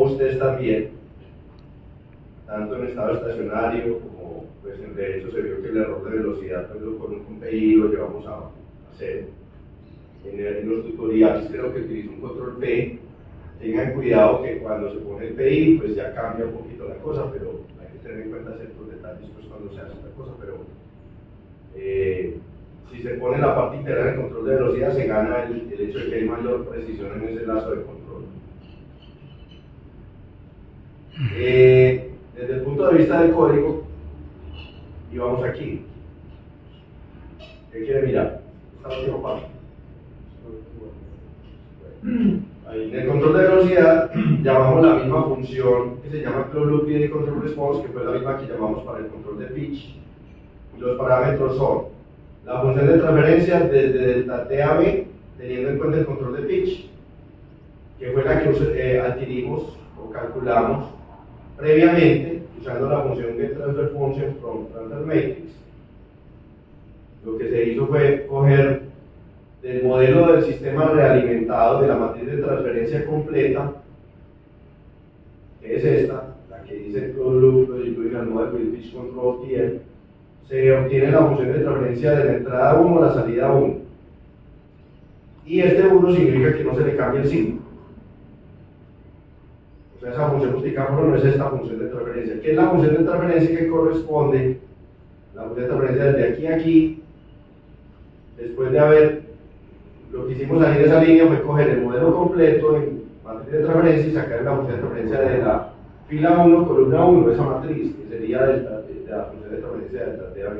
post test también, tanto en estado estacionario como, pues de hecho se vio que el error de velocidad pues, con un PI lo llevamos a cero. En los tutoriales creo que utilizo un control P. Tengan cuidado que cuando se pone el PI pues ya cambia un poquito la cosa, pero hay que tener en cuenta ciertos detalles pues cuando se hace esta cosa, pero si se pone la parte integral del control de velocidad se gana el hecho de que hay mayor precisión en ese lazo de control. Desde el punto de vista del código, y vamos aquí. ¿Qué quiere mirar? Esta última parte. Ahí, en el control de velocidad llamamos la misma función que se llama Closed Loop Linear Control Response, que fue la misma que llamamos para el control de pitch. Y los parámetros son la función de transferencia desde delta TAB, teniendo en cuenta el control de pitch, que fue la que adquirimos o calculamos previamente usando la función Get Transfer Function from Transfer Matrix. Lo que se hizo fue coger del modelo del sistema realimentado de la matriz de transferencia completa, que es esta, la que dice Closed Loop Longitudinal Model with Pitch Control TF, se obtiene la función de transferencia de la entrada 1 a la salida 1. Y este 1 significa que no se le cambia el signo. O sea, esa función multicámara no es esta función de transferencia. ¿Qué es la función de transferencia que corresponde? La función de transferencia desde aquí a aquí, después de haber, lo que hicimos ahí en esa línea fue coger el modelo completo en matriz de transferencia y sacar la función de transferencia de la fila 1, columna 1, esa matriz, que sería de la función de transferencia del TAB.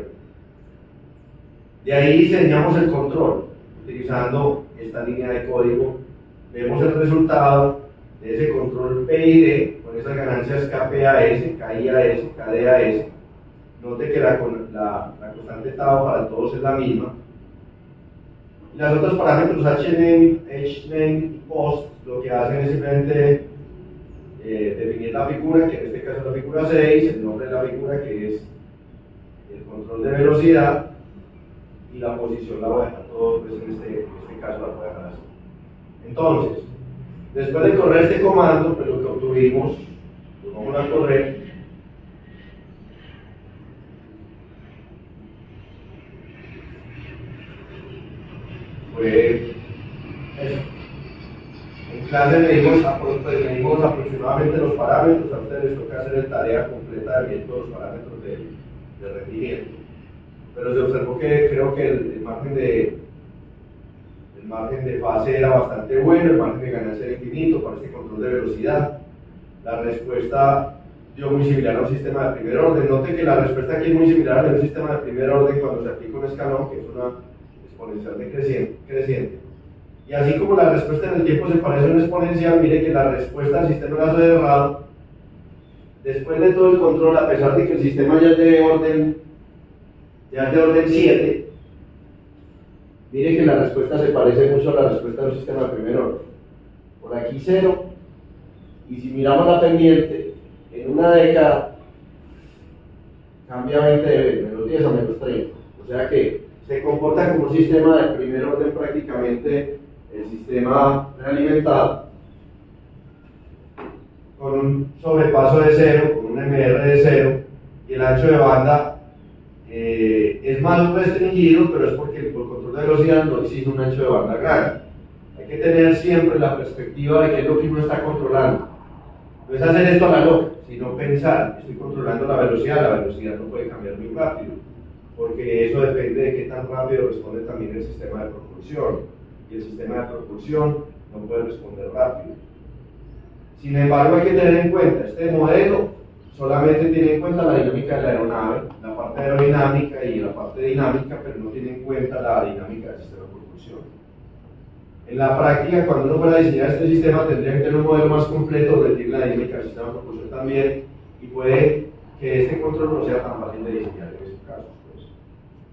De ahí diseñamos el control, utilizando esta línea de código. Vemos el resultado de ese control PID con esas ganancias KPAS, KIAS, KDAS. Note que la constante tau para todos es la misma. Y los otros parámetros HNAME, HNAME y POST lo que hacen es simplemente definir la figura, que en este caso es la figura 6, el nombre de la figura que es el control de velocidad, y la posición la voy a dejar todo, pues en este caso la voy a dejar así. Entonces, después de correr este comando, pues lo que obtuvimos, lo vamos a correr. Fue eso. En clase medimos aproximadamente los parámetros, a ustedes les toca hacer la tarea completa de viendo los parámetros de rendimiento. Pero se observó que creo que el margen de fase era bastante bueno, el margen de ganancia era infinito para este control de velocidad. La respuesta dio muy similar a un sistema de primer orden. Noten que la respuesta aquí es muy similar a un sistema de primer orden cuando se aplica un escalón, que es una exponencial creciente. Y así como la respuesta en el tiempo se parece a una exponencial, mire que la respuesta al sistema de lazo cerrado, después de todo el control, a pesar de que el sistema ya es de orden 7, mire que la respuesta se parece mucho a la respuesta de un sistema de primer orden. Por aquí 0, y si miramos la pendiente, en una década cambia 20 de menos 10 a menos 30. O sea que se comporta como un sistema de primer orden prácticamente el sistema realimentado, con un sobrepaso de 0, con un MR de 0, y el ancho de banda es más restringido, pero es porque el control de velocidad no exige un ancho de banda grande. Hay que tener siempre la perspectiva de qué es lo que uno está controlando. No es hacer esto a la loca, sino pensar, estoy controlando la velocidad no puede cambiar muy rápido, porque eso depende de qué tan rápido responde también el sistema de propulsión, y el sistema de propulsión no puede responder rápido. Sin embargo, hay que tener en cuenta, este modelo solamente tiene en cuenta la dinámica de la aeronave, la parte aerodinámica y la parte dinámica, pero no tiene en cuenta la dinámica del sistema de propulsión. En la práctica, cuando uno fuera a diseñar este sistema, tendría que tener un modelo más completo donde tiene la dinámica del sistema de propulsión también, y puede que este control no sea tan fácil de diseñar en ese caso. Pues.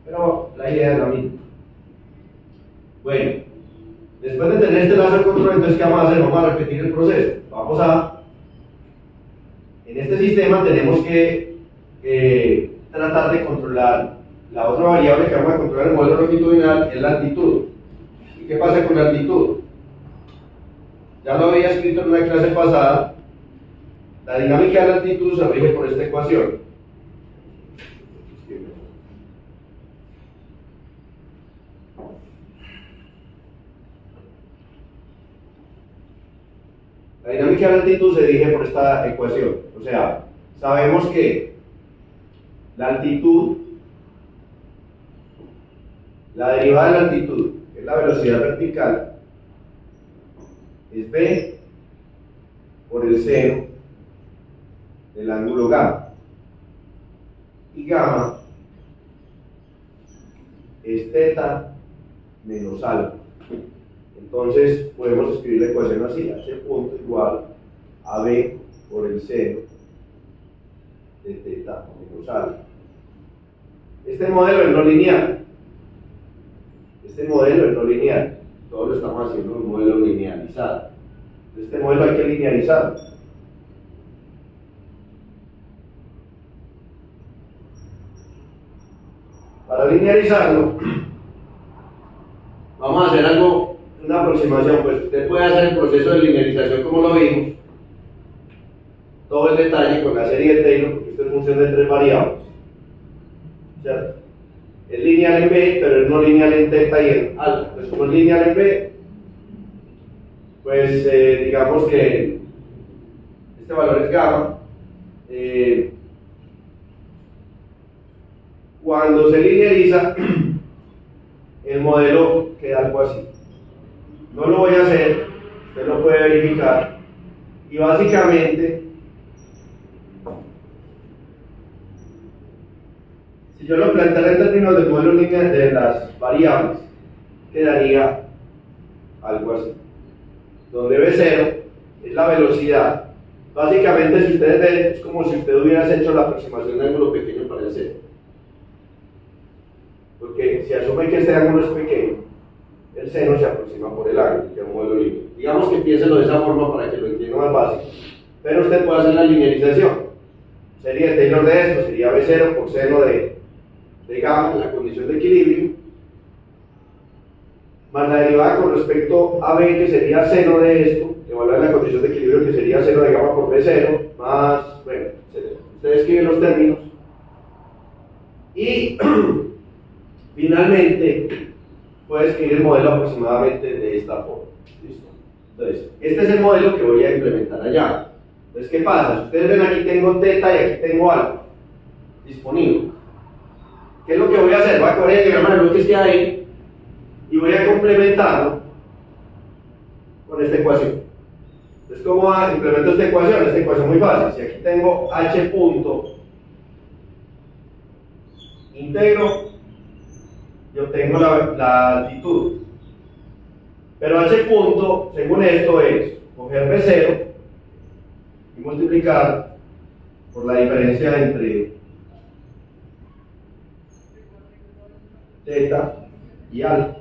Pero la idea es la misma. Bueno, después de tener este lazo de control, entonces, ¿qué vamos a hacer? Vamos a repetir el proceso. En este sistema tenemos que tratar de controlar la otra variable que vamos a controlar en el modelo longitudinal, es la altitud. ¿Y qué pasa con la altitud? Ya lo había escrito en una clase pasada, La dinámica de la altitud se rige por esta ecuación. La dinámica de la altitud se rige por esta ecuación. O sea, sabemos que la altitud, la derivada de la altitud, que es la velocidad vertical, es b por el seno del ángulo gamma. Y gamma es θ menos alfa. Entonces podemos escribir la ecuación así: h punto igual a b por el seno de θ menos alfa. Este modelo es no lineal. Todo lo estamos haciendo en un modelo linealizado. Este modelo hay que linealizarlo. Para linealizarlo, vamos a hacer algo, una aproximación. Pues usted puede hacer el proceso de linealización como lo vimos, todo el detalle con la serie de Taylor, porque esto es función de 3 variables, ¿cierto? Es lineal en B, pero es no lineal en θ y en alfa. Entonces, como es lineal en B, pues digamos que este valor es gamma. Cuando se linealiza, el modelo queda algo así. No lo voy a hacer, usted lo puede verificar. Y básicamente, si yo lo planteara en términos del modelo lineal de las variables, quedaría algo así. Donde B0 es la velocidad. Básicamente, si ustedes ven, es como si usted hubiera hecho la aproximación de ángulo pequeño para el seno. Porque si asume que este ángulo es pequeño, el seno se aproxima por el ángulo, que es un modelo lineal. Digamos que piénselo de esa forma para que lo entienda más fácil. Pero usted puede hacer la linealización. Sería el Taylor de esto, sería B0 por seno de gamma en la condición de equilibrio, más la derivada con respecto a B, que sería seno de esto, evaluar la condición de equilibrio, que sería seno de gamma por B0, más, bueno, etc. Ustedes escriben los términos. Y finalmente, puede escribir el modelo aproximadamente de esta forma. ¿Listo? Entonces, este es el modelo que voy a implementar allá. Entonces, ¿qué pasa? Si ustedes ven, aquí tengo θ y aquí tengo alfa disponible. ¿Qué es lo que voy a hacer? Voy a coger el diagrama de bloques que hay ahí y voy a complementarlo con esta ecuación. Entonces, ¿cómo implemento esta ecuación? Esta ecuación es muy fácil. Si aquí tengo h punto, integro y obtengo la altitud. Pero h punto, según esto, es coger B0 y multiplicar por la diferencia entre θ y alfa.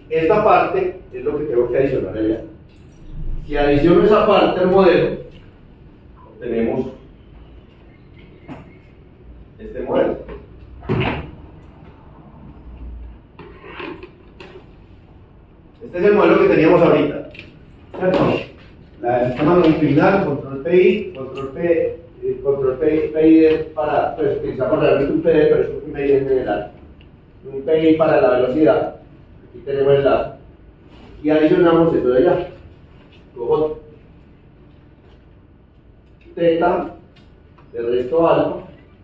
Esta parte es lo que tengo que adicionar allá. Si adiciono esa parte al modelo, obtenemos este modelo. Este es el modelo que teníamos ahorita, ¿cierto? El sistema longitudinal, control PI, control PI para, pues utilizamos realmente un PD, pero es un PI en general. Un PI para la velocidad. Aquí tenemos el lado. Y adicionamos esto de allá. Cojo θ, el resto alfa,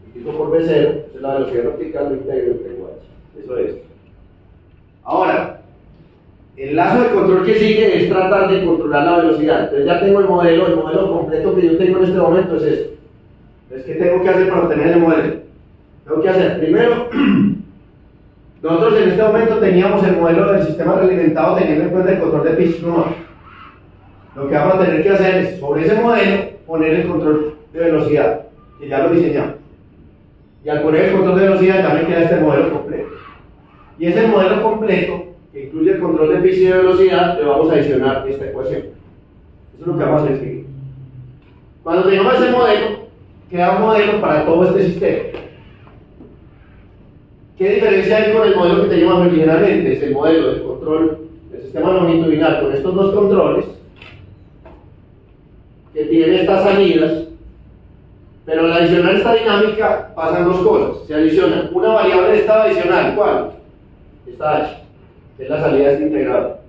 multiplico por B0, es la velocidad vertical, lo integro entre iguales. Eso es. Ahora, el lazo de control que sigue es tratar de controlar la velocidad. Entonces ya tengo el modelo completo que yo tengo en este momento es este. Entonces, ¿qué tengo que hacer para obtener el modelo? Tengo que hacer, primero, nosotros en este momento teníamos el modelo del sistema realimentado teniendo en cuenta el control de pitch normal. Lo que vamos a tener que hacer es, sobre ese modelo, poner el control de velocidad, que ya lo diseñamos. Y al poner el control de velocidad ya me queda este modelo completo. Y ese modelo completo, que incluye el control de pitch y de velocidad, le vamos a adicionar esta ecuación. Eso es lo que vamos a escribir. Cuando tengamos ese modelo, queda un modelo para todo este sistema. ¿Qué diferencia hay con el modelo que teníamos originalmente? Es el modelo del control del sistema longitudinal con estos dos controles que tiene estas salidas, pero al adicionar esta dinámica pasan dos cosas. Se adiciona una variable de estado adicional, ¿cuál? Esta h, que es la salida de este integrador.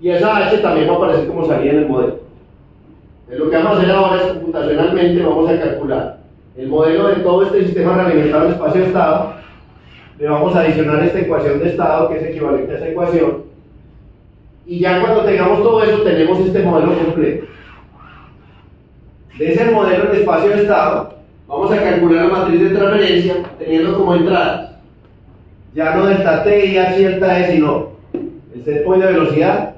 Y esa h también va a aparecer como salida en el modelo. Entonces, lo que vamos a hacer ahora es computacionalmente vamos a calcular el modelo de todo este sistema realimentado en espacio de estado. Le vamos a adicionar esta ecuación de estado que es equivalente a esa ecuación. Y ya cuando tengamos todo eso, tenemos este modelo completo. De ese modelo en espacio de estado, vamos a calcular la matriz de transferencia teniendo como entradas ya no delta t y h y delta e, sino el set point de velocidad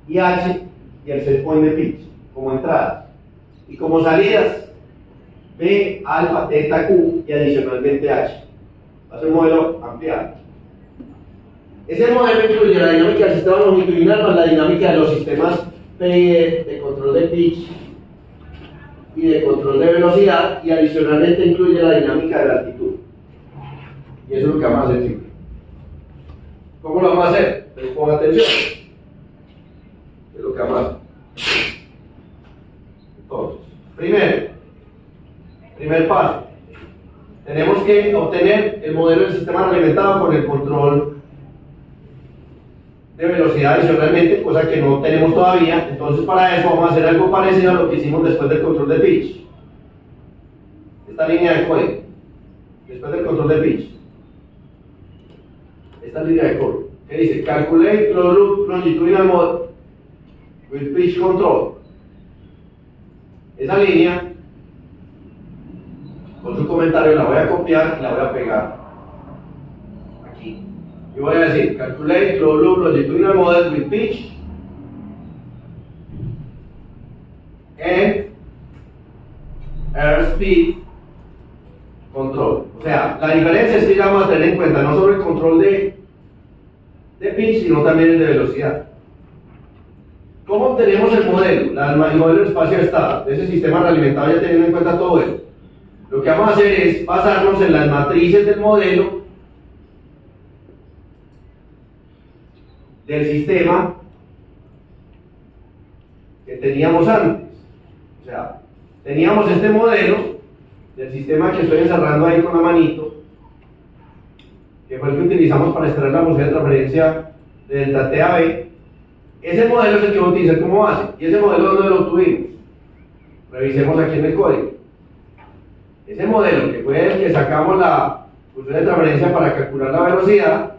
y h y el set point de pitch como entradas. Y como salidas, b, alfa, teta, q y adicionalmente h. Va a ser un modelo ampliado. Ese modelo incluye la dinámica del sistema longitudinal más la dinámica de los sistemas P y E de control de pitch y de control de velocidad, y adicionalmente incluye la dinámica de la altitud. Y eso es lo que vamos a hacer siempre. ¿Cómo lo vamos a hacer? Pues pongan atención. Es lo que vamos a hacer. Entonces, primer paso. Tenemos que obtener el modelo del sistema realimentado con el control de velocidad adicionalmente, cosa que no tenemos todavía. Entonces, para eso vamos a hacer algo parecido a lo que hicimos después del control de pitch. Esta línea de código, después del control de pitch. Esta línea de código, que dice calculate closed loop longitudinal mode with pitch control. Esa línea, con su comentario, la voy a copiar y la voy a pegar aquí. Y voy a decir calculate closed loop longitudinal model with pitch and airspeed control. O sea, la diferencia es que ya vamos a tener en cuenta no solo el control de pitch, sino también el de velocidad. ¿Cómo obtenemos el modelo? El modelo de espacio de estado de ese sistema realimentado, ya teniendo en cuenta todo eso. Lo que vamos a hacer es basarnos en las matrices del modelo del sistema que teníamos antes. O sea, teníamos este modelo del sistema que estoy encerrando ahí con la manito, que fue el que utilizamos para extraer la función de transferencia de delta t a b. Ese modelo es el que voy a utilizar como base. ¿Y ese modelo dónde lo obtuvimos? Revisemos aquí en el código. Ese modelo, que fue el que sacamos la función de transferencia para calcular la velocidad,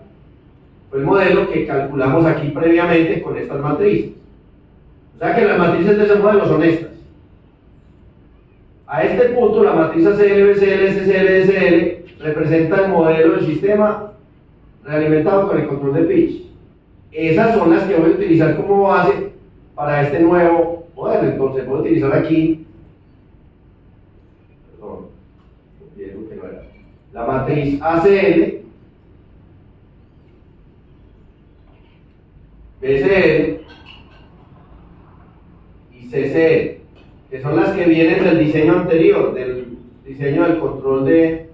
fue el modelo que calculamos aquí previamente con estas matrices. O sea que las matrices de ese modelo son estas. A este punto, la matriz ACL, BCL, SCL, DCL representa el modelo del sistema realimentado con el control de pitch. Esas son las que voy a utilizar como base para este nuevo modelo. Entonces voy a utilizar aquí, perdón, que no era, la matriz ACL, BCL y CCL, que son las que vienen del diseño anterior, del diseño del control de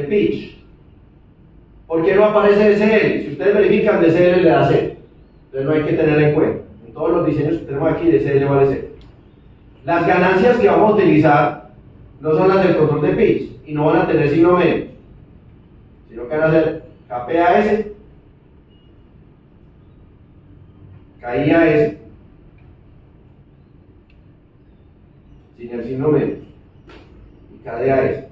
pitch. ¿Por qué no aparece DCL? Si ustedes verifican, DCL le da 0. Entonces no hay que tener en cuenta. En todos los diseños que tenemos aquí, DCL vale 0. Las ganancias que vamos a utilizar no son las del control de pitch y no van a tener signo menos, sino que van a ser KPAS, KIAS, sin el signo menos, y KDAS.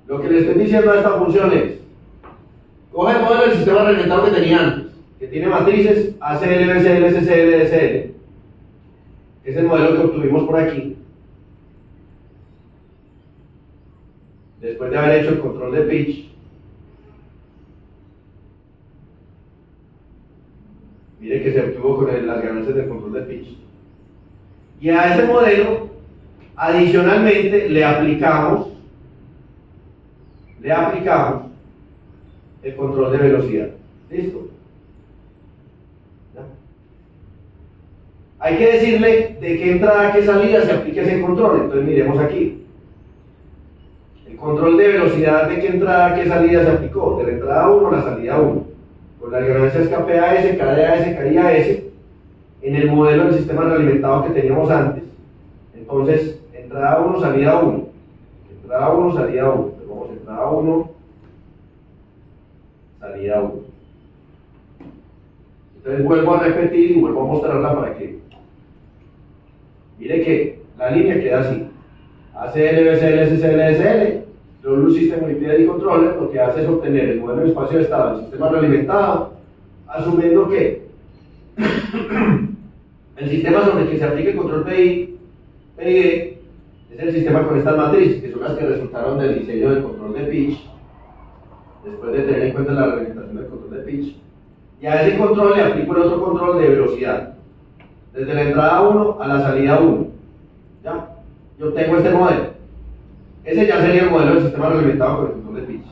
Lo que le estoy diciendo a esta función es, coge el modelo del sistema realimentado que tenía antes, que tiene matrices ACL, BCL, SCL, DCL, que es el modelo que obtuvimos por aquí, después de haber hecho el control de pitch. Mire que se obtuvo con las ganancias del control de pitch. Y a ese modelo, adicionalmente, le aplicamos el control de velocidad. ¿Listo? ¿Ya? Hay que decirle de qué entrada, qué salida se aplica ese control. Entonces miremos aquí. El control de velocidad, de qué entrada, qué salida se aplicó. De la entrada 1 a la salida 1. Con las ganancias KPAS, KDAS, KIAS, en el modelo del sistema realimentado que teníamos antes. Entonces, entrada 1, salida 1. Entrada 1, salida 1. Entonces, vamos a entrada 1, salida 1. Entonces vuelvo a repetir y vuelvo a mostrarla para que mire que la línea queda así. ACL, BCL, SCL, SL. Luz System Unipid y Controller lo que hace es obtener el modelo de espacio de estado del sistema realimentado, asumiendo que el sistema sobre el que se aplica el control PID es el sistema con estas matrices, que son las que resultaron del diseño del control de pitch, después de tener en cuenta la reglamentación del control de pitch. Y a ese control le aplico el otro control de velocidad, desde la entrada 1 a la salida 1. ¿Ya? Yo obtengo este modelo. Ese ya sería el modelo del sistema reglamentado con el control de pitch.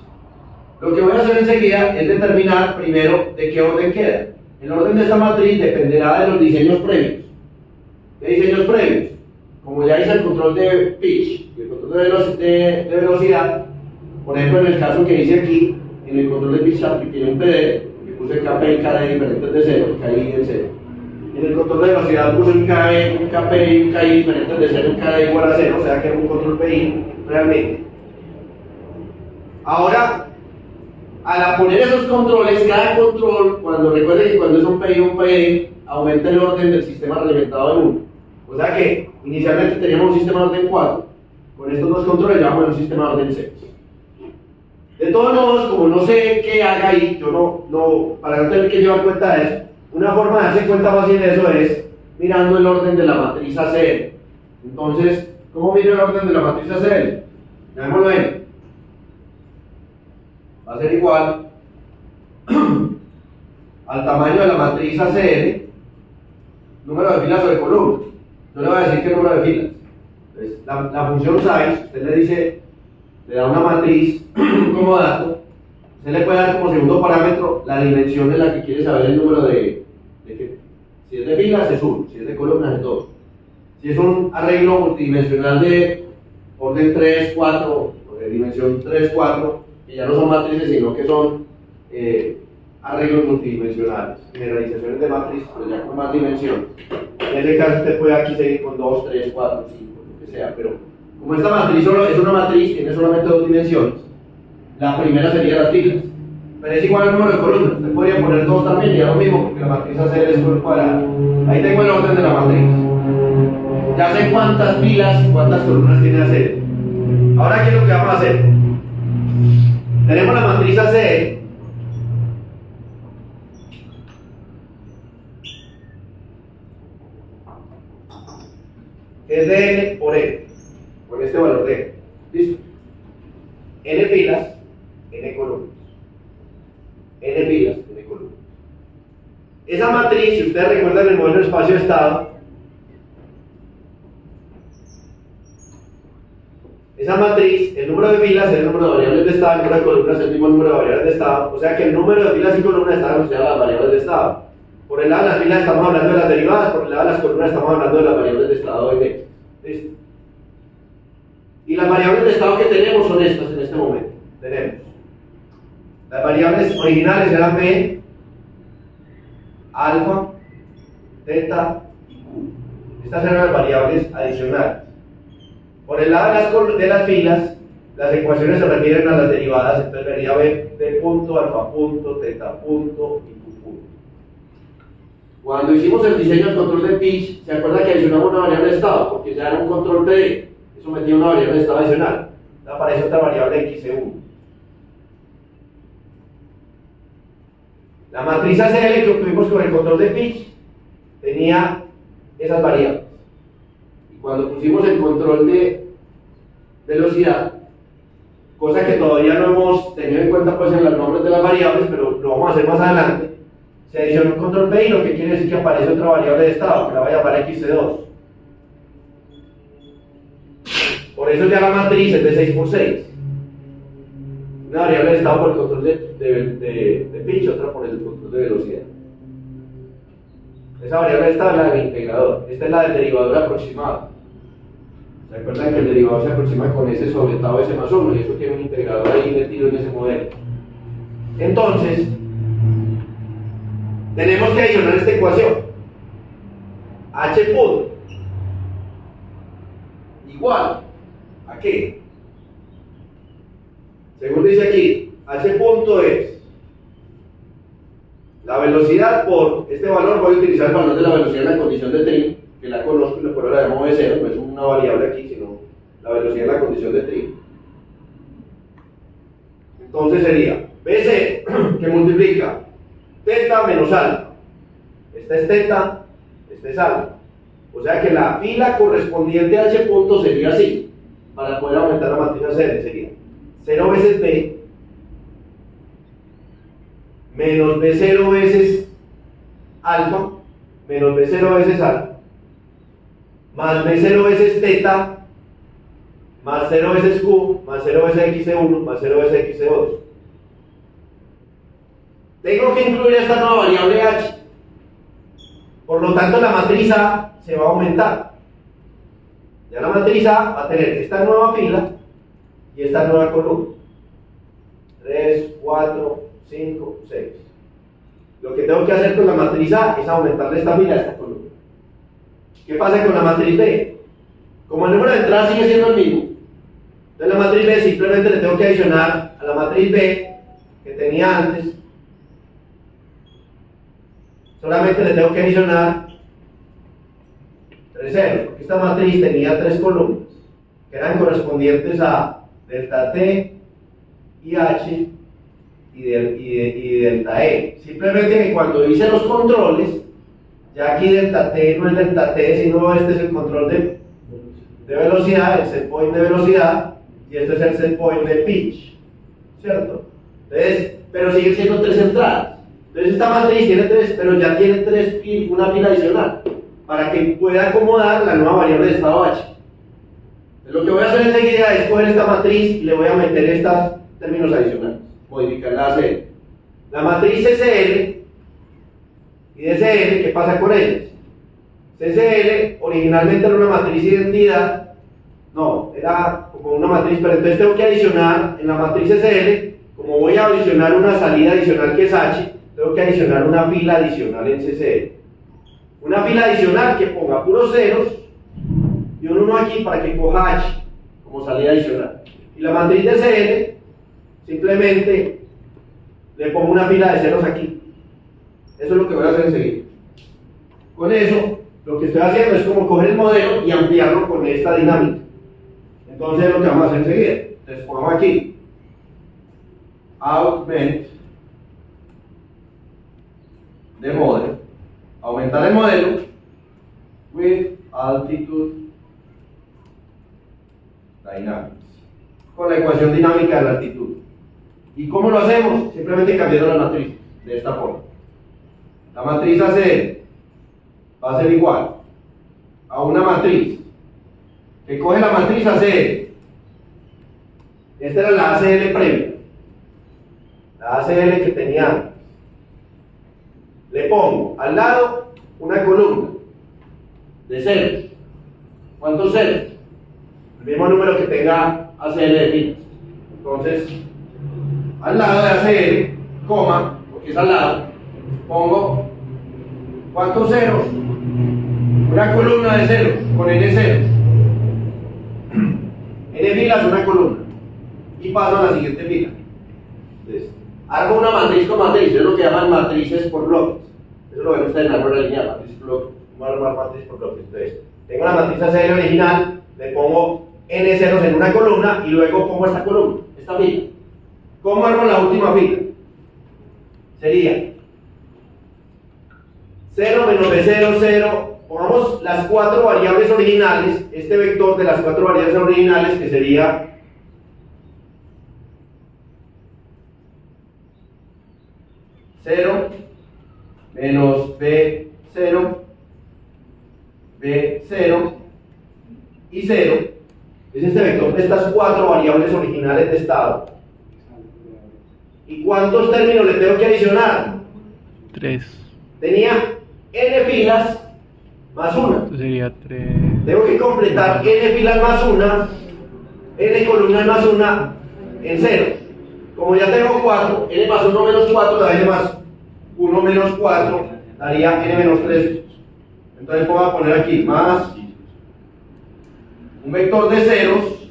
Lo que voy a hacer enseguida es determinar primero de qué orden queda. El orden de esta matriz dependerá de los diseños previos. ¿Qué diseños previos? Como ya hice el control de pitch y el control de velocidad, por ejemplo, en el caso que hice aquí, en el control de pitch apliqué un PD, que puse KP y KD diferentes de 0, KI de 0. En el control de velocidad puse un KP y un KI diferentes de 0, un KD igual a 0, o sea que es un control PI realmente. Ahora, al poner esos controles, cada control, recuerden que cuando es un PI, aumenta el orden del sistema realimentado en 1. O sea que inicialmente teníamos un sistema de orden 4, con estos dos controles ya vamos a un sistema de orden 6. De todos modos, como no sé qué haga ahí, yo para no tener que llevar cuenta de eso, una forma de darse cuenta fácil de eso es mirando el orden de la matriz ACL. Entonces, ¿cómo miro el orden de la matriz ACL? Llamémoslo N. Va a ser igual al tamaño de la matriz ACL, número de filas o de columnas. Yo le voy a decir qué número de filas. Entonces, la función size, usted le da una matriz como dato, usted le puede dar como segundo parámetro la dimensión de la que quiere saber el número de si es de filas es 1, si es de columnas es 2. Si es un arreglo multidimensional de orden 3, 4, o de dimensión 3, 4, que ya no son matrices, sino que son arreglos multidimensionales, generalizaciones de matriz, pero ya con más dimensión. En ese caso usted puede aquí seguir con 2, 3, 4, 5, lo que sea, pero como esta matriz solo es una matriz, tiene solamente dos dimensiones, la primera sería las filas, pero es igual al número de columnas. Usted podría poner 2 también y es lo mismo, porque la matriz ACL es por cuadrado. Ahí tengo el orden de la matriz. Ya sé cuántas filas y cuántas columnas tiene ACL. Ahora, ¿qué es lo que vamos a hacer? Tenemos la matriz ACL. Es de N por N, con este valor de N. ¿Listo? N filas, N columnas. N filas, N columnas. Esa matriz, si ustedes recuerdan el modelo de espacio de estado, esa matriz, el número de filas es el número de variables de estado, el número de columnas es el mismo número de variables de estado, o sea que el número de filas y columnas están asociados a las variables de estado. Por el lado de las filas estamos hablando de las derivadas, por el lado de las columnas estamos hablando de las variables de estado de X. ¿Listo? Y las variables de estado que tenemos son estas en este momento. Tenemos las variables originales eran B, alfa, teta y Q. Estas eran las variables adicionales. Por el lado de las filas, las ecuaciones se refieren a las derivadas, entonces vería B de punto, alfa punto, teta punto y Q punto. Cuando hicimos el diseño del control de pitch, ¿se acuerda que adicionamos una variable de estado? Porque ya era un control PD, eso metía una variable de estado adicional. Aparece otra variable XC1. La matriz ACL que obtuvimos con el control de pitch tenía esas variables. Y cuando pusimos el control de velocidad, cosa que todavía no hemos tenido en cuenta pues en los nombres de las variables, pero lo vamos a hacer más adelante, se adiciona un control PI, lo que quiere decir que aparece otra variable de estado, que la voy a llamar XC2. Por eso ya la matriz es de 6 por 6. Una variable de estado por el control de pitch, otra por el control de velocidad. Esa variable de estado es la del integrador, esta es la del derivador aproximado. ¿Se acuerdan que el derivador se aproxima con S sobre tau S más 1? Y eso tiene un integrador ahí metido en ese modelo. Entonces, tenemos que adicionar esta ecuación. H punto igual ¿a qué? Según dice aquí, H punto es la velocidad por este valor. Voy a utilizar el valor de la velocidad en la condición de trim, que la conozco y por ahora la llamo B0, no es una variable aquí, sino la velocidad en la condición de trim. Entonces sería BC que multiplica teta menos alfa. Esta es teta, esta es alfa. O sea que la fila correspondiente a H punto sería así. Para poder aumentar la matriz ACL sería 0 veces B menos B0 veces alfa menos B0 veces alfa más B0 veces teta más 0 veces Q más 0 veces XC1 más 0 veces XC2. Tengo que incluir esta nueva variable H. Por lo tanto, la matriz A se va a aumentar. Ya la matriz A va a tener esta nueva fila y esta nueva columna. 3, 4, 5, 6. Lo que tengo que hacer con la matriz A es aumentarle esta fila a esta columna. ¿Qué pasa con la matriz B? Como el número de entradas sigue siendo el mismo, entonces la matriz B simplemente le tengo que adicionar a la matriz B que tenía antes. Solamente le tengo que adicionar 3 ceros, porque esta matriz tenía 3 columnas, que eran correspondientes a delta T y H y delta E. Simplemente que cuando hice los controles, ya aquí delta T no es delta T, sino este es el control de velocidad, el set point de velocidad, y este es el set point de pitch, ¿cierto? Entonces, pero siguen siendo 3 entradas. Entonces esta matriz tiene 3, pero ya tiene una fila adicional para que pueda acomodar la nueva variable de estado H. Entonces, lo que voy a hacer enseguida es coger esta matriz y le voy a meter estos términos adicionales, modificar la ACL. La matriz CCL y DCL, ¿qué pasa con ellas? CCL originalmente era una matriz identidad, no, era como una matriz, pero entonces tengo que adicionar en la matriz CCL, como voy a adicionar una salida adicional que es H, tengo que adicionar una fila adicional en CCL. Una fila adicional que ponga puros ceros y un 1 aquí para que coja H como salida adicional. Y la matriz DCL, simplemente le pongo una fila de ceros aquí. Eso es lo que voy a hacer enseguida. Con eso, lo que estoy haciendo es como coger el modelo y ampliarlo con esta dinámica. Entonces, lo que vamos a hacer enseguida. Entonces, pongamos aquí augment de model, aumentar el modelo with altitude dynamics, con la ecuación dinámica de la altitud. ¿Y cómo lo hacemos? Simplemente cambiando la matriz de esta forma. La matriz ACL va a ser igual a una matriz que coge la matriz ACL. Esta era la ACL previa, la ACL que tenía antes. Le pongo al lado una columna de ceros. ¿Cuántos ceros? El mismo número que tenga ACL de filas. Entonces, al lado de ACL, coma, porque es al lado, pongo ¿cuántos ceros? Una columna de ceros, con n ceros. N filas, una columna. Y paso a la siguiente fila. Entonces, hago una matriz con matriz, es lo que llaman matrices por bloques. Eso lo ven ustedes en la árbol lineal, matriz por bloques. Vamos a armar matriz por bloques. Entonces, tengo la matriz ACL original, le pongo n ceros en una columna y luego pongo esta columna, esta fila. ¿Cómo armo la última fila? Sería 0 menos B0, 0. Pongamos las 4 variables originales, este vector de las 4 variables originales que sería 0 menos B0, B0 y 0. Es este vector de estas 4 variables originales de estado. ¿Y cuántos términos le tengo que adicionar? 3. Tenía n filas más 1. Sería 3. Tengo que completar n filas más 1, n columnas más 1 en 0. Como ya tengo 4, n más 1 menos 4 da n más 1 menos 4, daría n menos 3 Entonces voy a poner aquí más un vector de ceros.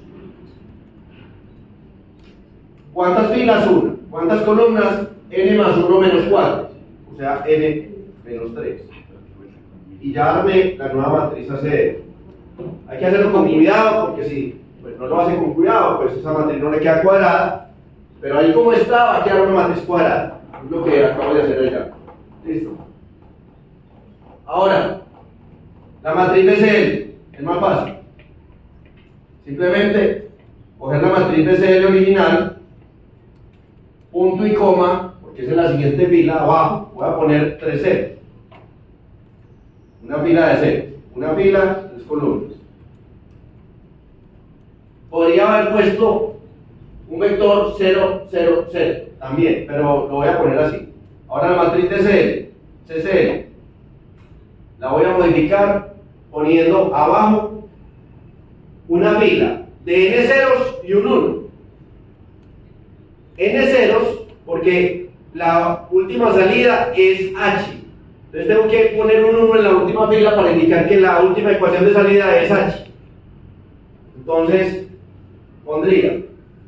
¿Cuántas filas? Una. ¿Cuántas columnas? N más 1 menos 4. O sea, N menos 3. Y ya armé la nueva matriz ACL. Hay que hacerlo con cuidado, porque si pues, no lo hace con cuidado, pues esa matriz no le queda cuadrada. Pero ahí como está, va a quedar una matriz cuadrada. Es lo que acabo de hacer allá. Listo. Ahora, la matriz BCL es más fácil. Simplemente coger la matriz BCL original, punto y coma, porque es en la siguiente fila abajo. Voy a poner 3 ceros. Una fila de ceros. Una fila, 3 columnas. Podría haber puesto un vector 0, 0, 0 también, pero lo voy a poner así. Ahora la matriz de CCL la voy a modificar poniendo abajo una fila de n ceros y un 1. N ceros porque la última salida es H. Entonces tengo que poner un 1 en la última fila para indicar que la última ecuación de salida es H. Entonces pondría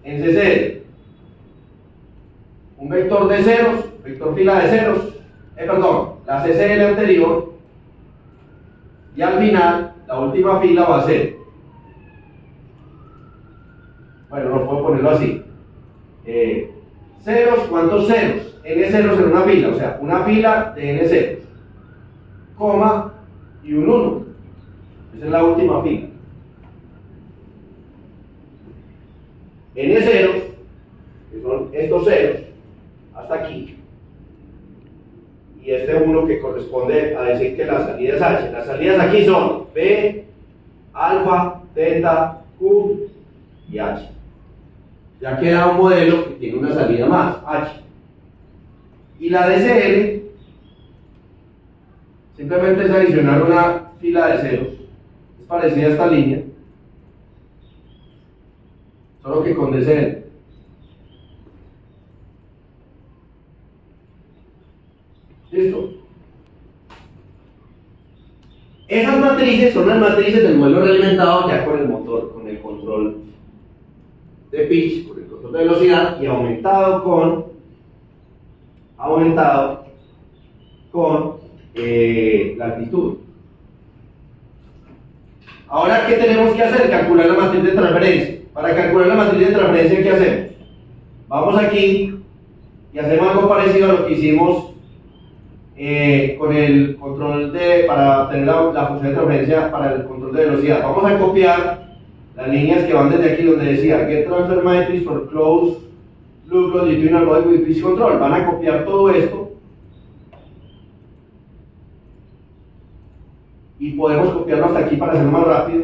en CCL un vector de ceros, vector fila de ceros, la CCL anterior, y al final la última fila va a ser, bueno, no puedo ponerlo así, ceros, ¿cuántos ceros? N ceros en una fila, o sea, una fila de N ceros, coma y un 1. Esa es la última fila. N ceros, que son estos ceros, hasta aquí. Y este 1 que corresponde a decir que la salida es H. Las salidas aquí son B, alfa, teta, Q y H. Ya queda un modelo que tiene una salida más, H. Y la DCL simplemente es adicionar una fila de ceros. Es parecida a esta línea, solo que con DCL. ¿Listo? Esas matrices son las matrices del modelo realimentado ya con el motor, con el control de pitch, con el control de velocidad y aumentado con la altitud. Ahora, ¿qué tenemos que hacer? Calcular la matriz de transferencia. Para calcular la matriz de transferencia, ¿qué hacemos? Vamos aquí y hacemos algo parecido a lo que hicimos con el control para tener la función de transferencia para el control de velocidad. Vamos a copiar las líneas que van desde aquí donde decía get transfer matrix for closed loop longitudinal model with pitch control. Van a copiar todo esto y podemos copiarlo hasta aquí para hacerlo más rápido,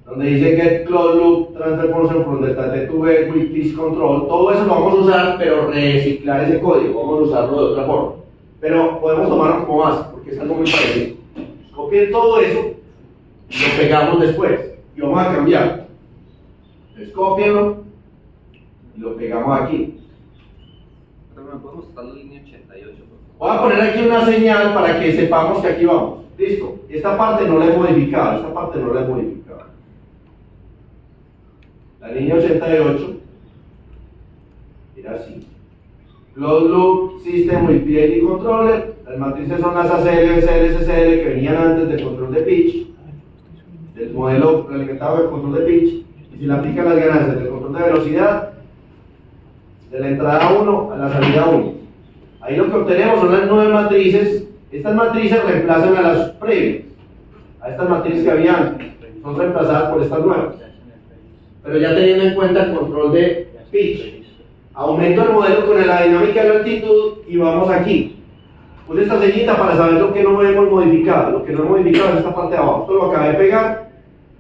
donde dice get closed loop transfer function from the state to B with pitch control. Todo eso lo vamos a usar, pero reciclar ese código, vamos a usarlo de otra forma. Pero podemos tomarlo como base, porque es algo muy parecido. Copien todo eso y lo pegamos después. Y vamos a cambiar. Entonces copienlo y lo pegamos aquí. ¿Me podemos mostrar la línea 88? Voy a poner aquí una señal para que sepamos que aquí vamos. Listo. Esta parte no la he modificado. La línea 88 era así. Closed Loop System with PID Controller. Las matrices son las ACL, BCL, CCL que venían antes del control de pitch, del modelo realimentado del control de pitch. Y si le aplican las ganancias del control de velocidad, de la entrada 1 a la salida 1. Ahí lo que obtenemos son las 9 matrices. Estas matrices reemplazan a las previas, a estas matrices que había antes. Son reemplazadas por estas nuevas. Pero ya teniendo en cuenta el control de pitch. Aumento el modelo con la dinámica de la altitud y vamos aquí. Puse esta sellita para saber lo que no hemos modificado. Lo que no hemos modificado es esta parte de abajo. Esto lo acabé de pegar,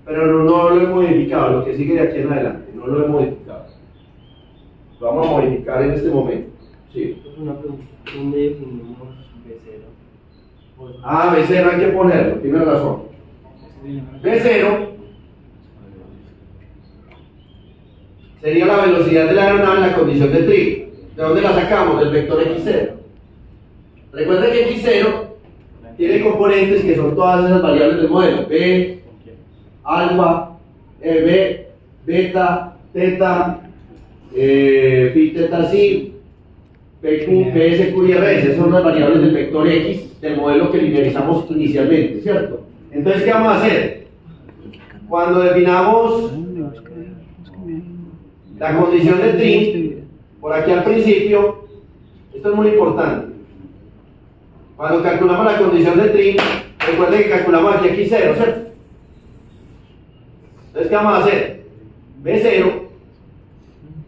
pero no lo he modificado. Lo que sigue de aquí en adelante, no lo he modificado. Lo vamos a modificar en este momento. Sí. Una pregunta. ¿Dónde definimos B0? Ah, B0 hay que ponerlo, tiene razón. B0 sería la velocidad de la aeronave en la condición de trig. ¿De dónde la sacamos? Del vector x0. Recuerden que x0 tiene componentes que son todas esas variables del modelo, B, alfa, B, beta, teta, phi teta psi, PQ, PSQ y RS, esas son las variables del vector X del modelo que linearizamos inicialmente, ¿cierto? Entonces, ¿qué vamos a hacer? Cuando definamos la condición de trim, por aquí al principio, esto es muy importante. Cuando calculamos la condición de trim, recuerden que calculamos aquí X0, ¿cierto? Entonces, ¿qué vamos a hacer? B0,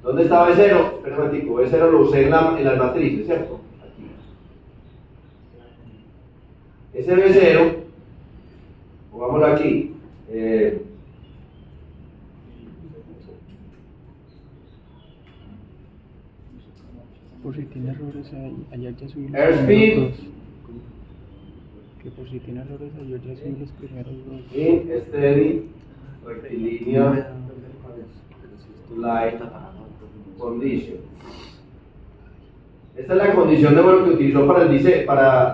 ¿dónde está B0? Espera un momentico, B0 lo usé en las matrices, ¿cierto? Aquí. Ese B0, pongámoslo aquí. Por si tiene errores, ayer ya subí los Airspeed. primeros dos. Que por si tiene errores, ayer ya subí los primeros dos. In steady rectilínea light condition. Esta es la condición de vuelo que utilizó para el diseño,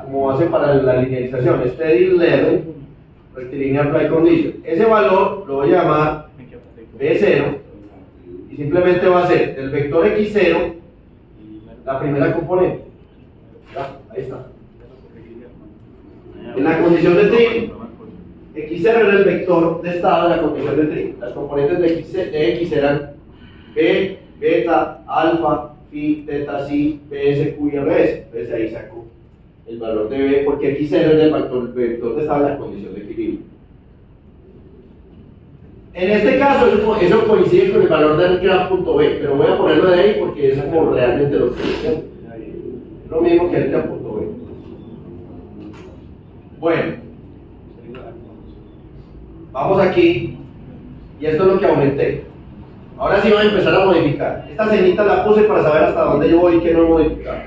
como base para la linealización. Steady level rectilinear flight condition. Ese valor lo voy a llamar B0 y simplemente va a ser del vector X0 la primera componente. ¿Ya? Ahí está. En la condición de trim, X0 era el vector de estado de la condición de trim. Las componentes de X eran B, beta, alfa, phi, teta, psi, PSQ y RS. Entonces ahí saco el valor de B porque X0 es el vector de estado de la condición de equilibrio. En este caso, eso coincide con el valor del graph.b, pero voy a ponerlo de ahí porque es como realmente lo que es. Lo mismo que el graph.b. Bueno, vamos aquí, y esto es lo que aumenté. Ahora sí voy a empezar a modificar. Esta ceñita la puse para saber hasta dónde yo voy y qué no he modificado.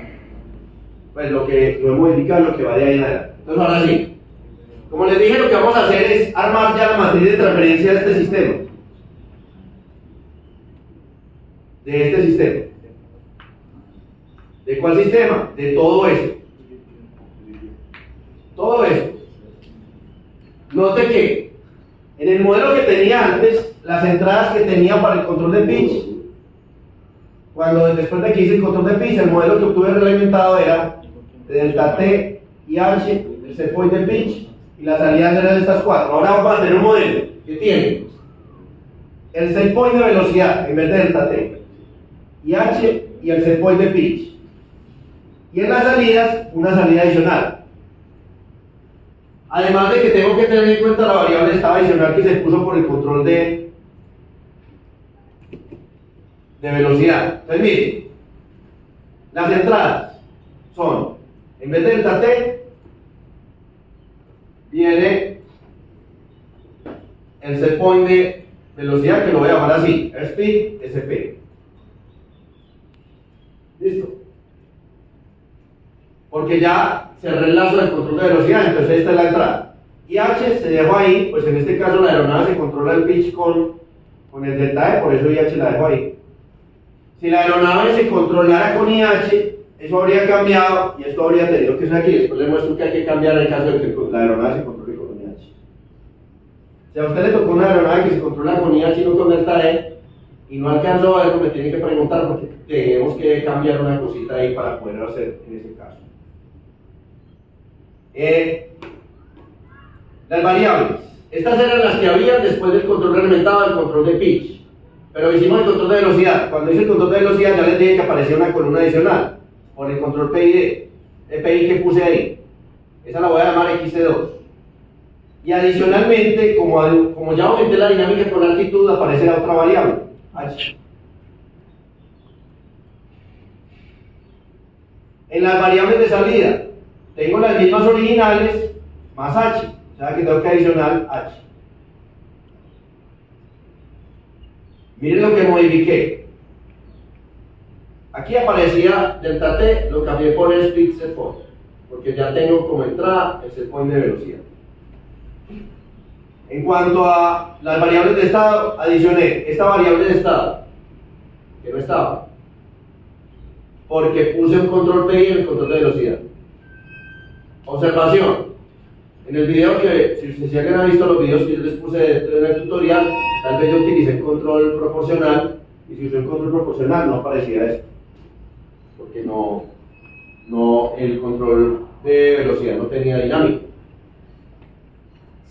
Pues lo que no he modificado es lo que va de ahí en adelante. Entonces ahora sí. Como les dije, lo que vamos a hacer es armar ya la matriz de transferencia de este sistema. De este sistema. ¿De cuál sistema? De todo esto. Todo esto. Note que en el modelo que tenía antes, las entradas que tenía para el control de pitch, después de que hice el control de pitch, el modelo que obtuve realimentado era de delta T y H, el set point de pitch, y las salidas eran de estas cuatro. Ahora vamos a tener un modelo que tiene el set point de velocidad en vez de delta T y H y el set point de pitch, y en las salidas una salida adicional. Además de que tengo que tener en cuenta la variable estado adicional que se puso por el control de velocidad. Entonces miren, las entradas son, en vez de delta T, viene el set point de velocidad, que lo voy a llamar así, airspeed SP. ¿Listo? Porque ya cerré el lazo del control de velocidad, entonces esta es la entrada. Y H se dejó ahí, pues en este caso la aeronave se controla el pitch con el delta E, por eso IH la dejo ahí. Si la aeronave se controlara con IH, eso habría cambiado y esto habría tenido que ser aquí. Después les muestro que hay que cambiar en caso de que la aeronave se controle con IH. Si a usted le tocó una aeronave que se controla con IH y no con delta E, y no alcanzó a verlo, me tiene que preguntar porque tenemos que cambiar una cosita ahí para poder hacer en ese caso. Las variables. Estas eran las que había después del control reglamentado del control de pitch. Pero hicimos el control de velocidad. Cuando hice el control de velocidad ya les dije que aparecía una columna adicional por el control PID. El PI que puse ahí. Esa la voy a llamar XC2. Y adicionalmente, como ya aumenté la dinámica con altitud, aparece la otra variable, H. En las variables de salida, tengo las mismas originales más H, o sea que tengo que adicionar H. Miren lo que modifiqué. Aquí aparecía delta T, lo cambié por speed set point, porque ya tengo como entrada el set point de velocidad. En cuanto a las variables de estado, adicioné esta variable de estado, que no estaba, porque puse un control PI y el control de velocidad. Observación, En el video que, si alguien ha visto los videos que yo les puse en el tutorial, tal vez yo utilicé el control proporcional, y si usé el control proporcional no aparecía esto, porque el control de velocidad no tenía dinámica.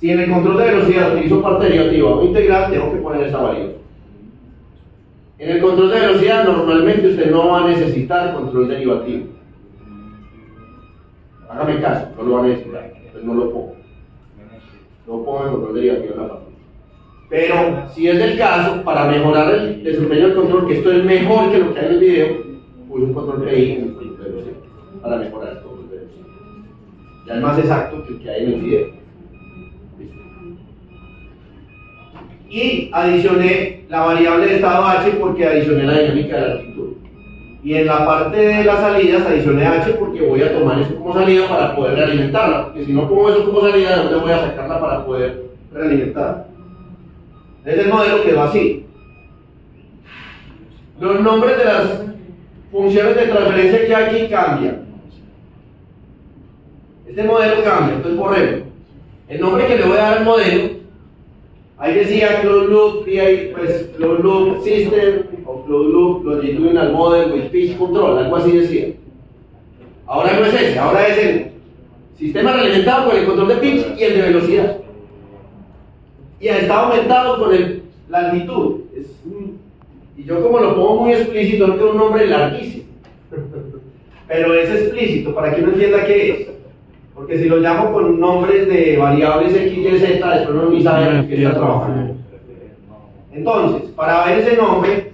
Si en el control de velocidad utilizo parte derivativa o integral, tengo que poner esa variable. En el control de velocidad normalmente usted no va a necesitar control derivativo. Hágame caso, no lo va a necesitar, entonces no lo pongo. No pongo el control derivativo en la partida. Pero si es del caso, para mejorar el desempeño del control, que esto es mejor que lo que hay en el video, puse un control PI en el control de velocidad, para mejorar el control de velocidad. Ya es más exacto que el que hay en el video. Y adicioné la variable de estado H porque adicioné la dinámica de la altitud. Y en la parte de las salidas adicioné H porque voy a tomar eso como salida para poder realimentarla. Porque si no pongo eso como salida, ¿de dónde voy a sacarla para poder realimentarla? Entonces el modelo quedó así. Los nombres de las funciones de transferencia que hay aquí cambian. Este modelo cambia, entonces borremos. El nombre que le voy a dar al modelo, ahí decía closed loop, y ahí pues closed loop system o closed loop longitudinal model with pitch control, algo así decía. Ahora no es ese, ahora es el sistema realimentado con el control de pitch y el de velocidad. Y está aumentado con la altitud. Y yo como lo pongo muy explícito, no tengo un nombre larguísimo. Pero es explícito para que uno entienda qué es. Porque si lo llamo con nombres de variables X, Y, Z, después uno ni sabe en qué está trabajando. Entonces, para ver ese nombre,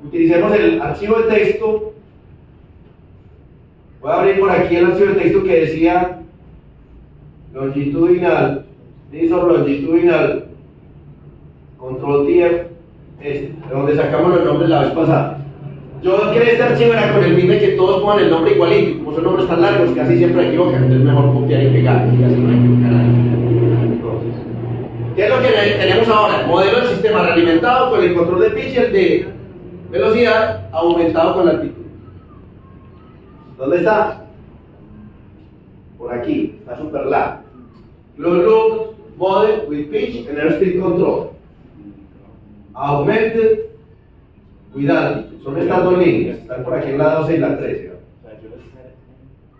utilicemos el archivo de texto. Voy a abrir por aquí el archivo de texto que decía longitudinal, longitudinal control TF, de donde sacamos los nombres la vez pasada. Yo creé este archivo era con el fin de que todos pongan el nombre igualito, como son nombres tan largos que así siempre equivocan, entonces es mejor copiar y pegar y así no equivocar a nadie. Entonces, ¿qué es lo que tenemos ahora? El modelo del sistema realimentado con el control de pitch y el de velocidad aumentado con la altitud. ¿Dónde está? Por aquí, está super largo. Closed loop model with pitch and airspeed control. Augmented with altitude. Son estas dos líneas, están por aquí en la 12 y la 13.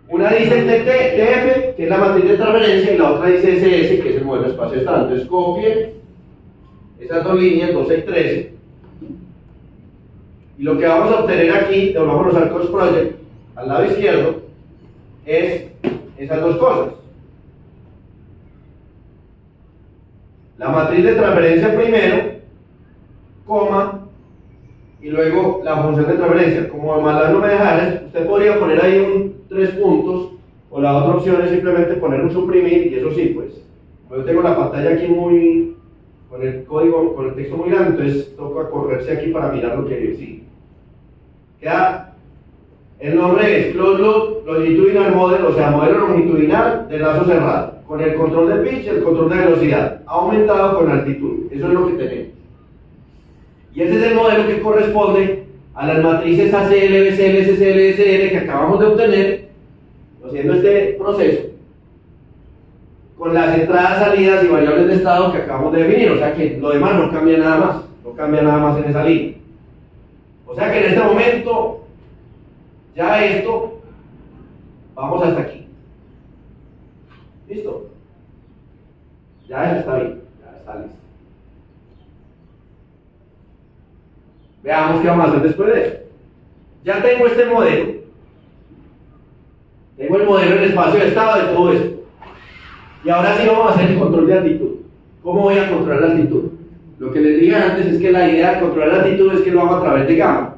Una dice TF, que es la matriz de transferencia, y la otra dice SS, que es el modelo espacio estándar. Entonces copien esas dos líneas, 12 y 13. Y lo que vamos a obtener aquí, devolvamos los arcos project al lado izquierdo, es esas dos cosas. La matriz de transferencia primero, coma, y luego la función de transferencia. Como MATLAB no me deja, usted podría poner ahí 3 puntos, o la otra opción es simplemente poner un suprimir, y eso sí, pues, yo tengo la pantalla aquí con el código, con el texto muy grande, entonces toca correrse aquí para mirar lo que sigue. Queda, el nombre es Closed Loop Longitudinal Model, o sea, modelo longitudinal de lazo cerrado, con el control de pitch y el control de velocidad, aumentado con altitud. Eso es lo que tenemos. Y ese es el modelo que corresponde a las matrices ACL, BCL, SCL, SL que acabamos de obtener, haciendo este proceso, con las entradas, salidas y variables de estado que acabamos de definir. O sea que lo demás no cambia nada más, no cambia nada más en esa línea. O sea que en este momento, ya esto, vamos hasta aquí. ¿Listo? Ya eso está bien, ya está listo. Veamos qué vamos a hacer después de eso. Ya tengo este modelo. Tengo el modelo en espacio de estado de todo esto. Y ahora sí vamos a hacer el control de altitud. ¿Cómo voy a controlar la altitud? Lo que les dije antes es que la idea de controlar la altitud es que lo hago a través de gamma.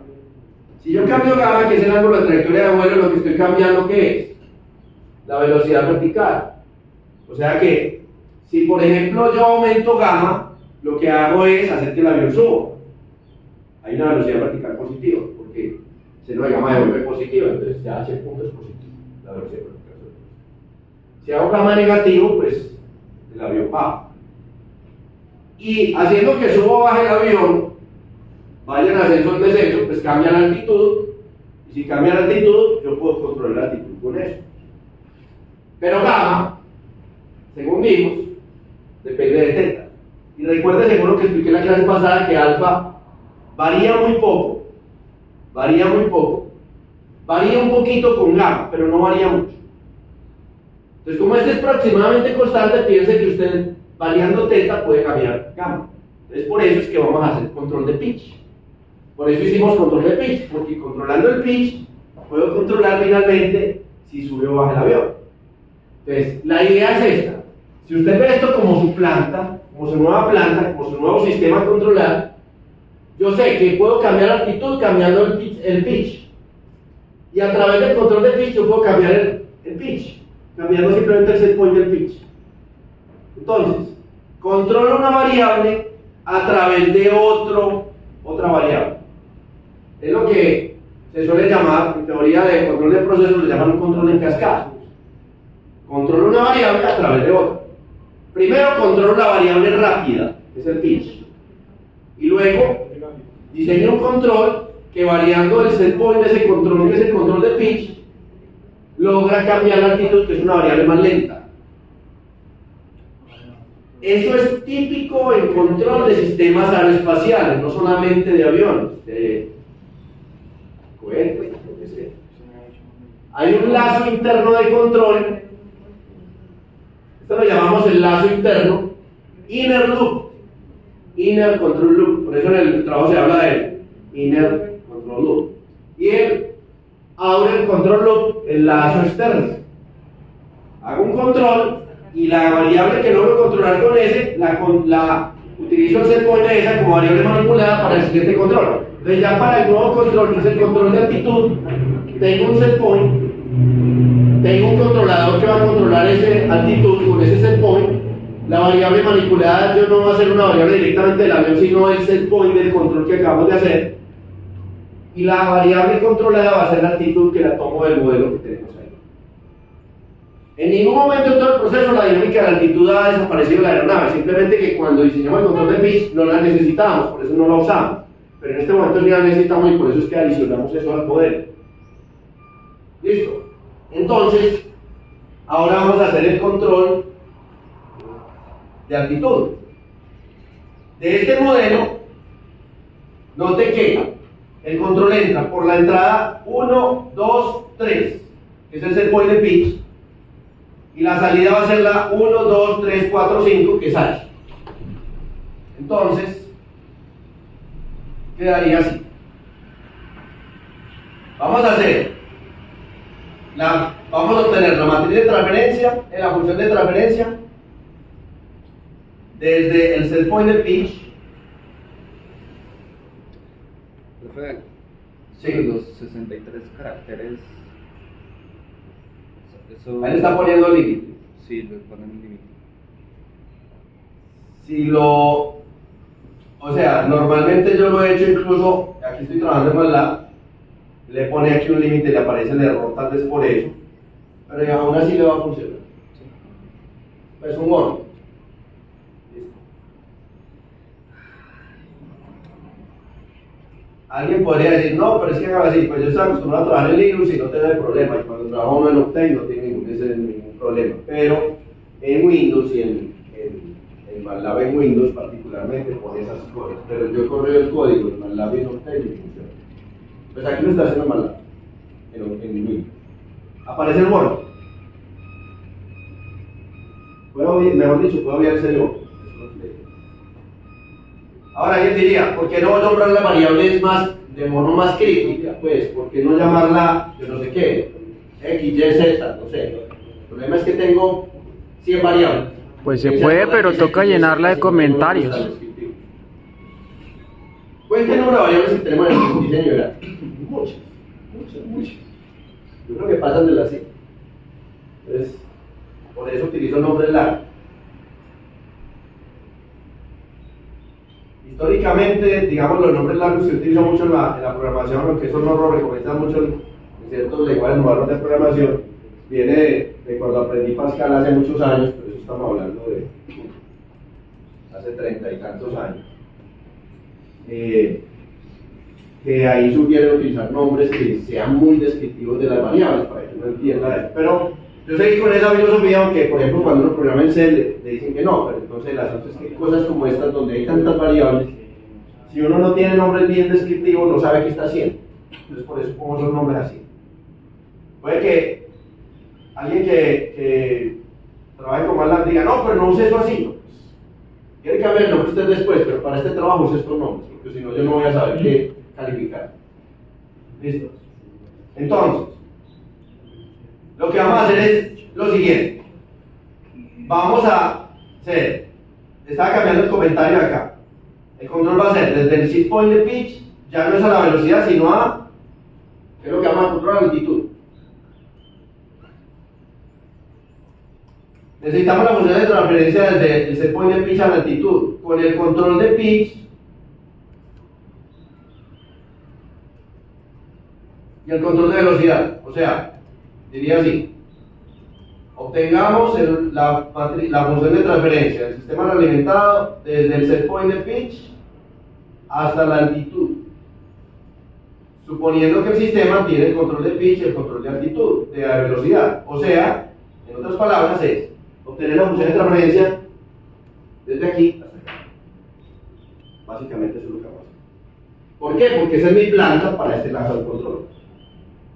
Si yo cambio gamma, que es el ángulo de trayectoria de vuelo, lo que estoy cambiando, ¿qué es? La velocidad vertical. O sea que, si por ejemplo yo aumento gamma, lo que hago es hacer que el avión suba. Hay una velocidad vertical positiva, porque seno de gamma devuelve positiva, entonces ya H punto es positivo, la velocidad vertical. Si hago gamma negativo, pues el avión baja. Y haciendo que suba o baje el avión, vaya en ascenso o en descenso, pues cambia la altitud, y si cambia la altitud, yo puedo controlar la altitud con eso. Pero gamma según vimos, depende de teta. Y recuerde, según lo que expliqué en la clase pasada, que alfa varía muy poco, varía un poquito con gamma, pero no varía mucho. Entonces, como este es aproximadamente constante, piense que usted, variando teta, puede cambiar gamma. Entonces, por eso es que vamos a hacer control de pitch. Por eso hicimos control de pitch, porque controlando el pitch, puedo controlar finalmente si sube o baja el avión. Entonces, la idea es esta. Si usted ve esto como su planta, como su nueva planta, como su nuevo sistema a controlar, yo sé que puedo cambiar la altitud cambiando el pitch. Y a través del control de pitch yo puedo cambiar el pitch, cambiando simplemente el set point del pitch. Entonces, controlo una variable a través de otra variable. Es lo que se suele llamar, en teoría de control de procesos, le llaman un control en cascada. Controlo una variable a través de otra. Primero controlo la variable rápida, que es el pitch. Y luego diseño un control que, variando el set point de ese control, que es el control de pitch, logra cambiar la altitud, que es una variable más lenta. Eso es típico en control de sistemas aeroespaciales, no solamente de aviones, de cohetes, lo que sea. Hay un lazo interno de control, esto lo llamamos el lazo interno, inner loop, inner control loop, por eso en el trabajo se habla de inner control loop. Y el outer control loop, el lazo externo. Hago un control y la variable que logro controlar con ese, la utilizo el set point de esa como variable manipulada para el siguiente control. Entonces ya para el nuevo control, que es el control de altitud, tengo un set point, tengo un controlador que va a controlar ese altitud con ese set point. La variable manipulada yo no va a ser una variable directamente del avión, sino el set point del control que acabamos de hacer. Y la variable controlada va a ser la altitud que la tomo del modelo que tenemos ahí. En ningún momento en todo el proceso la dinámica de la altitud ha desaparecido de la aeronave, simplemente que cuando diseñamos el control de pitch no la necesitábamos, por eso no la usamos. Pero en este momento sí la necesitamos y por eso es que adicionamos eso al modelo. ¿Listo? Entonces, ahora vamos a hacer el control de altitud. De este modelo, note que el control entra por la entrada 1, 2, 3, que es el set point de pitch, y la salida va a ser la 1, 2, 3, 4, 5, que es H. Entonces, quedaría así. Vamos a obtener la matriz de transferencia en la función de transferencia desde el set point de pitch. Profe, Sí. los 63 caracteres. Eso, Ahí le está poniendo el límite. sí, les ponen un límite. O sea, normalmente yo lo he hecho incluso, aquí estoy trabajando en MATLAB, le pone aquí un límite, le aparece el error tal vez por eso, pero aún así le va a funcionar. Es un orden. Listo. Alguien podría decir, no, pero es que así, pues yo estoy acostumbrado a trabajar en Linux y no tengo problema, y cuando trabajo uno en Octane no tiene ningún problema, pero en Windows y en MATLAB en Windows particularmente pone esas cosas, pero yo corrido el código en MATLAB y en Octane y funciona. Pues aquí lo está haciendo MATLAB, en Windows. Aparece el borde. Mejor dicho, puedo ver ese borde. Ahora alguien diría, ¿por qué no nombrar las variables de modo más crítica? Pues, ¿por qué no llamarla, yo no sé qué, X, Y, Z, no sé? El problema es que tengo 100 variables. Pues se puede, pero toca llenarla de comentarios. ¿Cuál número de variables que tenemos en el diseño gráfico? Muchas. Yo creo que pasan de las 100. Entonces, por eso utilizo nombres largos. Históricamente, digamos, los nombres largos se utilizan mucho en la programación, aunque eso no lo recomiendan mucho en ciertos lenguajes modernos de programación. Viene de cuando aprendí Pascal hace muchos años, pero eso estamos hablando de hace 30 y tantos años. Que ahí sugieren utilizar nombres que sean muy descriptivos de las variables, para que uno entienda eso. Pero Yo seguí con esa filosofía, aunque por ejemplo cuando uno programa en C le dicen que no, pero entonces el asunto es que cosas como estas donde hay tantas variables, si uno no tiene nombres bien descriptivos no sabe qué está haciendo. Entonces por eso pongo esos nombres así. Puede que alguien que trabaje con MATLAB diga, no, pero no use eso así. No, pues, quiere cambiar el nombre usted después, pero para este trabajo use estos nombres, porque si no yo no voy a saber qué calificar. ¿Listo? Entonces, lo que vamos a hacer es lo siguiente. Vamos a hacer, estaba cambiando el comentario acá. El control va a ser desde el set point de pitch, ya no es a la velocidad, sino a, ¿qué es lo que vamos a controlar? La altitud. Necesitamos la función de transferencia desde el set point de pitch a la altitud. Con el control de pitch y el control de velocidad. O sea, diría así: obtengamos la función de transferencia del sistema realimentado desde el set point de pitch hasta la altitud, suponiendo que el sistema tiene el control de pitch y el control de altitud, de velocidad. O sea, en otras palabras, es obtener la función de transferencia desde aquí hasta acá. Básicamente eso es lo que vamos a hacer. ¿Por qué? Porque esa es mi planta para este lado del control.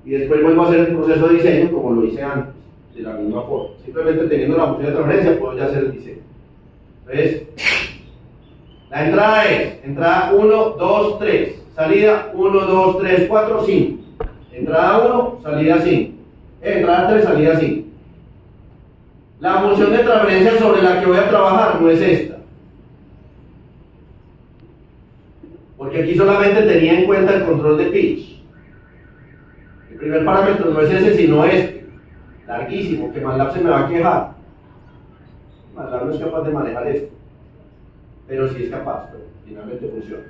Y después vuelvo a hacer el proceso de diseño como lo hice antes, de la misma forma. Simplemente teniendo la función de transferencia puedo ya hacer el diseño. ¿Ves? La entrada es entrada 1, 2, 3. Salida 1, 2, 3, 4, 5. Entrada 1, salida 5. Entrada 3, salida 5. La función de transferencia sobre la que voy a trabajar no es esta. Porque aquí solamente tenía en cuenta el control de pitch. El primer parámetro no es ese, sino este. Larguísimo, que MATLAB se me va a quejar. MATLAB no es capaz de manejar esto. Pero sí es capaz, pero finalmente funciona.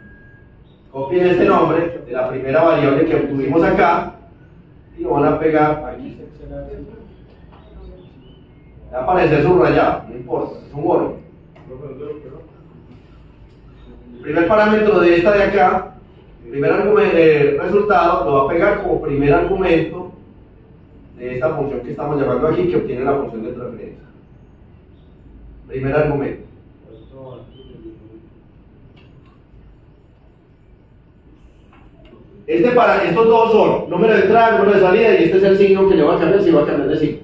Copien este nombre de la primera variable que obtuvimos acá y lo van a pegar aquí. Va a aparecer subrayado, no importa, es un orden. El primer parámetro de esta de acá, el primer resultado, lo va a pegar como primer argumento de esta función que estamos llamando aquí, que obtiene la función de transferencia. Primer argumento. Estos dos son número de entrada, número de salida, y este es el signo que le va a cambiar si va a cambiar de signo.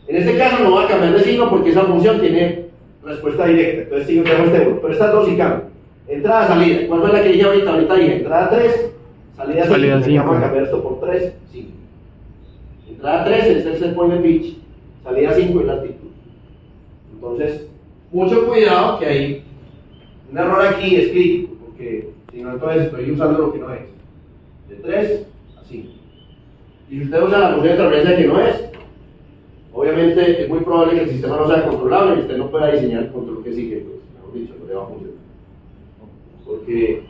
En este caso no va a cambiar de signo porque esa función tiene respuesta directa, entonces signo tenemos este 1, pero estas dos sí cambian. Entrada, salida, ¿cuál fue la que dije ahorita? Ahorita dije entrada 3, salida 5, vamos a cambiar esto por 3, 5. Entrada 3 es el set point de pitch, salida 5 es la altitud. Entonces, mucho cuidado que hay un error aquí es crítico, porque si no entonces estoy usando lo que no es. De 3 a 5. Y si usted usa la función de transferencia que no es, obviamente es muy probable que el sistema no sea controlable y usted no pueda diseñar el control que sigue, pues, mejor dicho, no le va a funcionar. Porque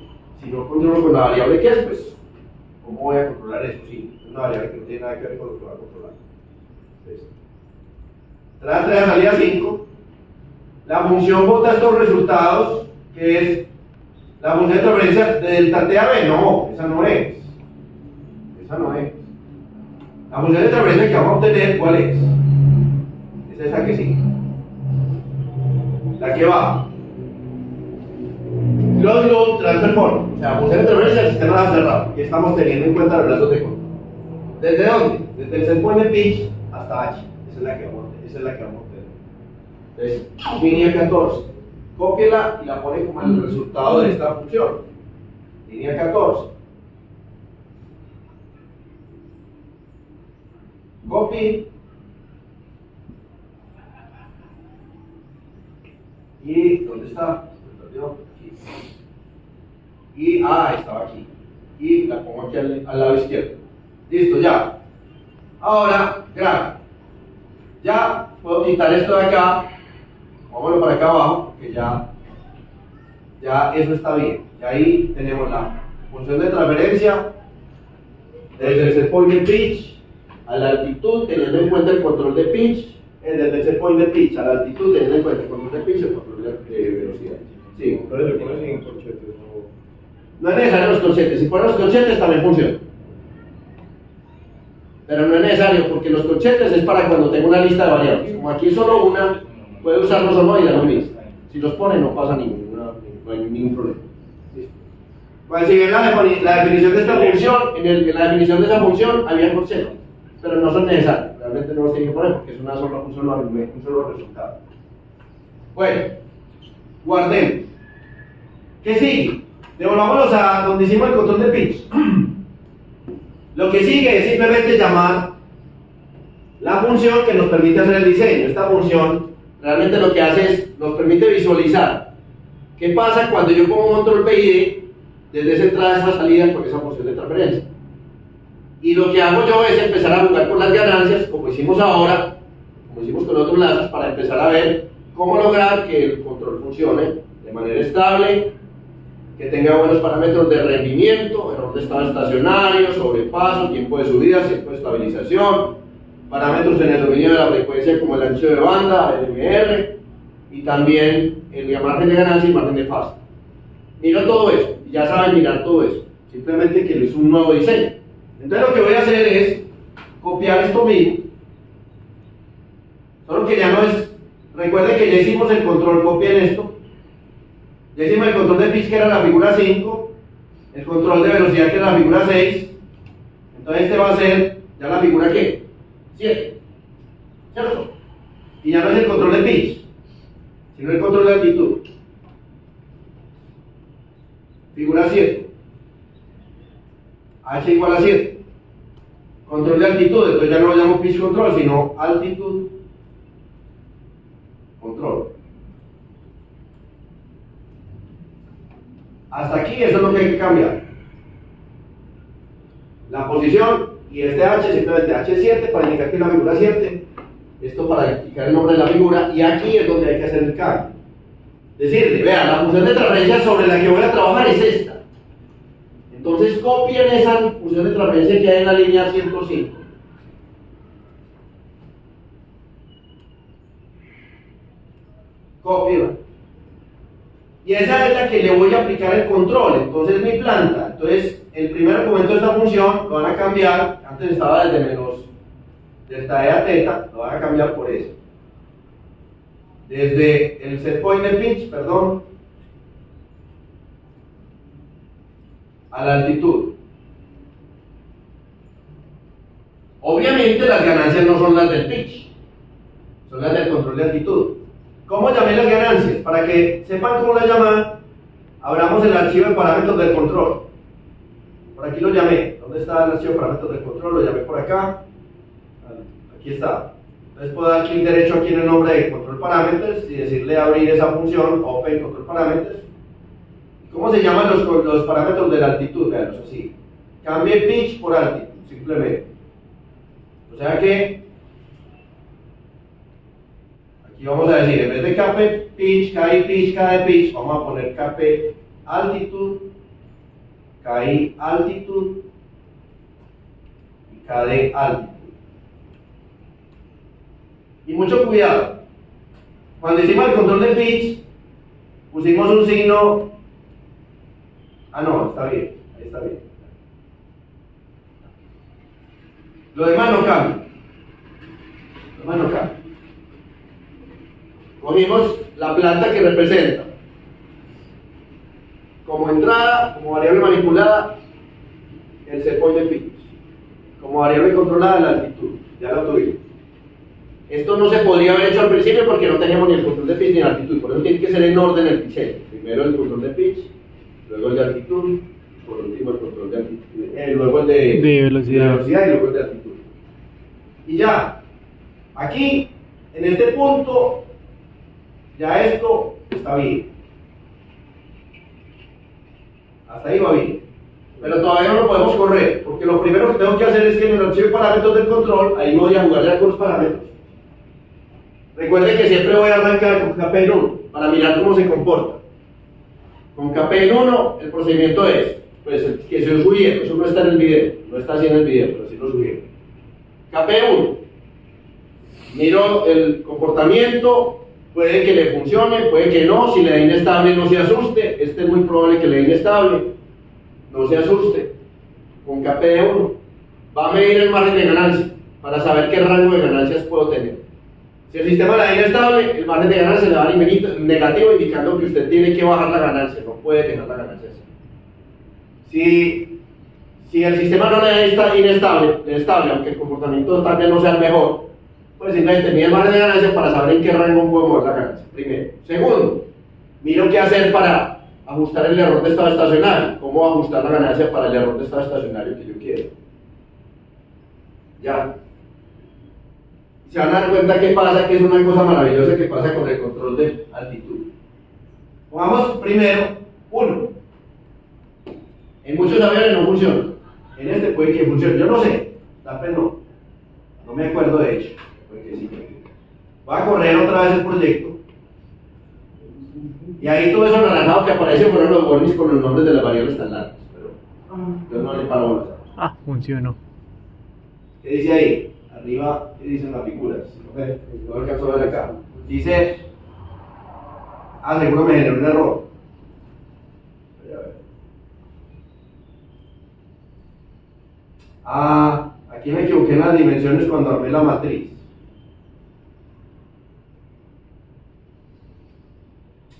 si no controlo con la variable que es, pues, ¿cómo voy a controlar eso? Sí, es una variable que no tiene nada que ver con lo que va a controlar. Entonces, entrada 3 a salida 5. La función bota estos resultados, que es la función de transferencia de delta T a B. No, esa no es. Esa no es. La función de transferencia que vamos a obtener, ¿cuál es? Es esta que sigue. La que va. Closed loop transfer form. O sea, función de transferencia del sistema está cerrado. Y estamos teniendo en cuenta los brazos de control. ¿Desde dónde? Desde el set point de pitch hasta H. Esa es la que vamos a obtener. Entonces, línea 14. Cópiela y la pone como el resultado de esta función. Línea 14. Copy. ¿Y dónde está? Aquí. Y, estaba aquí. Y la pongo aquí al lado izquierdo. Listo, ya. Ahora, grave. Ya puedo quitar esto de acá. Vámonos para acá abajo, que ya eso está bien. Y ahí tenemos la función de transferencia desde el set point de pitch a la altitud, teniendo en cuenta el control de pitch, desde el set point de pitch a la altitud, teniendo en cuenta el control de pitch y el control de velocidad. Sí. Entonces le pones en corchetes o... No es necesario los corchetes, si ponen los corchetes también funciona. pero no es necesario porque los corchetes es para cuando tengo una lista de variables. Como aquí es solo una, puede usarlos o no y ya lo mismo. Si los pone no pasa no hay ningún problema. Pues si ven la definición de esta función, En la definición de esa función había corchetes, pero no son necesarios. Realmente no los tienen que poner porque es un solo resultado. Bueno, guardemos. ¿Qué sigue? Devolvámonos a donde hicimos el control de pitch. Lo que sigue es simplemente llamar la función que nos permite hacer el diseño. Esta función realmente lo que hace es, nos permite visualizar qué pasa cuando yo pongo un control PID desde esa entrada a esa salida con esa función de transferencia. Y lo que hago yo es empezar a jugar con las ganancias, como hicimos ahora, como hicimos con otros lazos, para empezar a ver cómo lograr que el control funcione de manera estable, que tenga buenos parámetros de rendimiento, error de estado estacionario, sobrepaso, tiempo de subida, tiempo de estabilización, parámetros en el dominio de la frecuencia como el ancho de banda, el MR, y también el margen de ganancia y margen de fase. Miro todo eso, ya saben mirar todo eso, simplemente que es un nuevo diseño. Entonces lo que voy a hacer es copiar esto mismo, solo que ya no es, recuerden que ya hicimos el control, copien esto. Ya hicimos el control de pitch que era la figura 5, el control de velocidad que era la figura 6, entonces este va a ser ya la figura ¿qué? 7, ¿cierto? Y ya no es el control de pitch, sino el control de altitud. Figura 7, H igual a 7, control de altitud, entonces ya no lo llamo pitch control, sino altitud control. Hasta aquí eso es lo que hay que cambiar. La posición y este H, simplemente H7 para indicar que es la figura 7. Esto para indicar el nombre de la figura. Y aquí es donde hay que hacer el cambio. Decirle, vean, la función de transferencia sobre la que voy a trabajar es esta. Entonces copien esa función de transferencia que hay en la línea 105. Cópienla. Y esa es la que le voy a aplicar el control. Entonces mi planta, entonces el primer argumento de esta función lo van a cambiar, antes estaba desde menos delta E a teta, lo van a cambiar por eso. Desde el set point de pitch, perdón, a la altitud. Obviamente las ganancias no son las del pitch, son las del control de altitud. ¿Cómo llamé las ganancias? Para que sepan cómo las llamar, abramos el archivo de parámetros del control. Por aquí lo llamé. ¿Dónde está el archivo de parámetros del control? Lo llamé por acá. Aquí está. Entonces puedo dar clic derecho aquí en el nombre de control parámetros y decirle abrir esa función, open control parámetros. ¿Cómo se llaman los parámetros de la altitud? Veanlos así. Cambie pitch por altitud, simplemente. O sea que y vamos a decir, en vez de KP pitch, KD pitch, vamos a poner KP altitud, KI altitud y KD altitud. Y mucho cuidado, cuando hicimos el control de pitch, pusimos un signo, no, está bien, ahí está bien. Lo demás no cambia, Cogimos la planta que representa como entrada, como variable manipulada, el set point de pitch, como variable controlada la altitud, ya lo tuvimos. Esto no se podría haber hecho al principio porque no teníamos ni el control de pitch ni la altitud, por eso tiene que ser en orden el diseño. Primero el control de pitch, luego el de altitud, por último el control de altitud, luego el de velocidad y luego el de altitud. Y ya, aquí, en este punto, ya esto está bien. Hasta ahí va bien. Pero todavía no lo podemos correr, porque lo primero que tengo que hacer es que en el archivo de parámetros del control, ahí voy a jugar ya con los parámetros. Recuerden que siempre voy a arrancar con KP en 1, para mirar cómo se comporta. Con KP en 1, el procedimiento es, pues, que se subieron, eso no está en el video, no está así en el video, pero sí lo subieron. KP 1, miro el comportamiento. Puede que le funcione, puede que no, si le da inestable no se asuste, este es muy probable que le dé inestable, no se asuste, con KP de 1. va a medir el margen de ganancia para saber qué rango de ganancias puedo tener. Si el sistema la da inestable, el margen de ganancia le va a dar negativo, indicando que usted tiene que bajar la ganancia, no puede dejar la ganancia así. Si el sistema no le da inestable, aunque el comportamiento tal vez no sea el mejor, pues simplemente mide el margen de ganancia para saber en qué rango puedo mover la ganancia, primero. Segundo, miro qué hacer para ajustar el error de estado estacionario, cómo ajustar la ganancia para el error de estado estacionario que yo quiero. Ya. Se van a dar cuenta que pasa, que es una cosa maravillosa que pasa con el control de altitud. Pongamos primero 1. En muchos aviones no funciona. En este puede que funcione. Yo no sé. Tal vez no. No me acuerdo de hecho. Puede que sí. Voy a correr otra vez el proyecto. Y ahí todo eso naranjado que aparece fueron los warnings con los nombres de las variables tan largas. Pero yo no le paro bolas. Ah, funcionó. ¿Qué dice ahí? Arriba, ¿qué dicen las figuras? No alcanzo a ver acá. Dice, seguro me generó un error. Voy a ver. Aquí me equivoqué en las dimensiones cuando armé la matriz.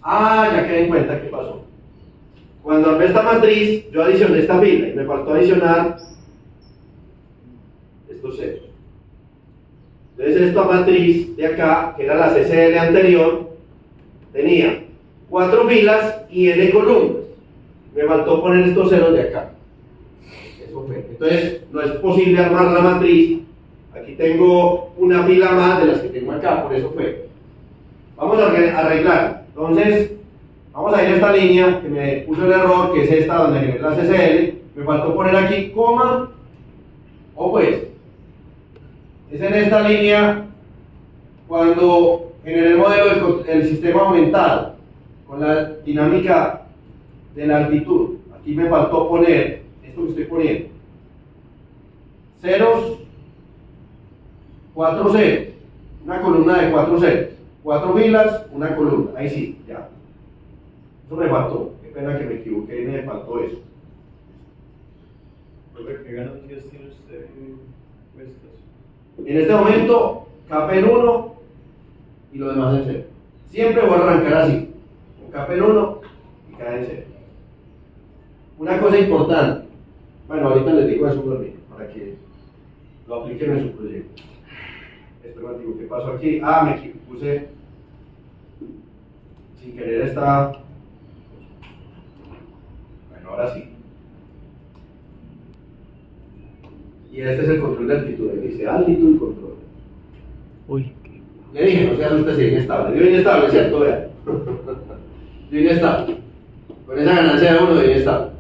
Ya quedé en cuenta qué pasó. Cuando armé esta matriz, yo adicioné esta fila y me faltó adicionar estos ceros. Entonces esta matriz de acá, que era la CCL anterior, tenía 4 filas y n columnas. Me faltó poner estos ceros de acá. Eso fue. Entonces no es posible armar la matriz. Aquí tengo una fila más de las que tengo acá, por eso fue. Vamos a arreglar. Entonces, vamos a ir a esta línea que me puso el error, que es esta donde generé la CCL. Me faltó poner aquí coma, o pues, es en esta línea cuando generé el modelo del sistema aumentado con la dinámica de la altitud. Aquí me faltó poner esto que estoy poniendo: ceros, 4 ceros, una columna de 4 ceros, 4 filas, una columna. Ahí sí, ya. Eso me faltó. Qué pena que me equivoqué y me faltó eso. ¿Qué ganancias tiene usted puestas? En este momento, capa en 1 y lo demás en 0. Siempre voy a arrancar así, con capa en 1 y cada en 0. Una cosa importante, bueno, ahorita les digo eso para que lo apliquen en su proyecto. Espermativo, ¿qué pasó aquí? Me puse sin querer esta. Bueno, ahora sí. Y este es el control de altitud. Ahí dice altitud y control. Uy, Le dije, no se asuste si es inestable. Dio inestable, ¿cierto? Vean. Dio inestable. Con esa ganancia de 1 dio inestable.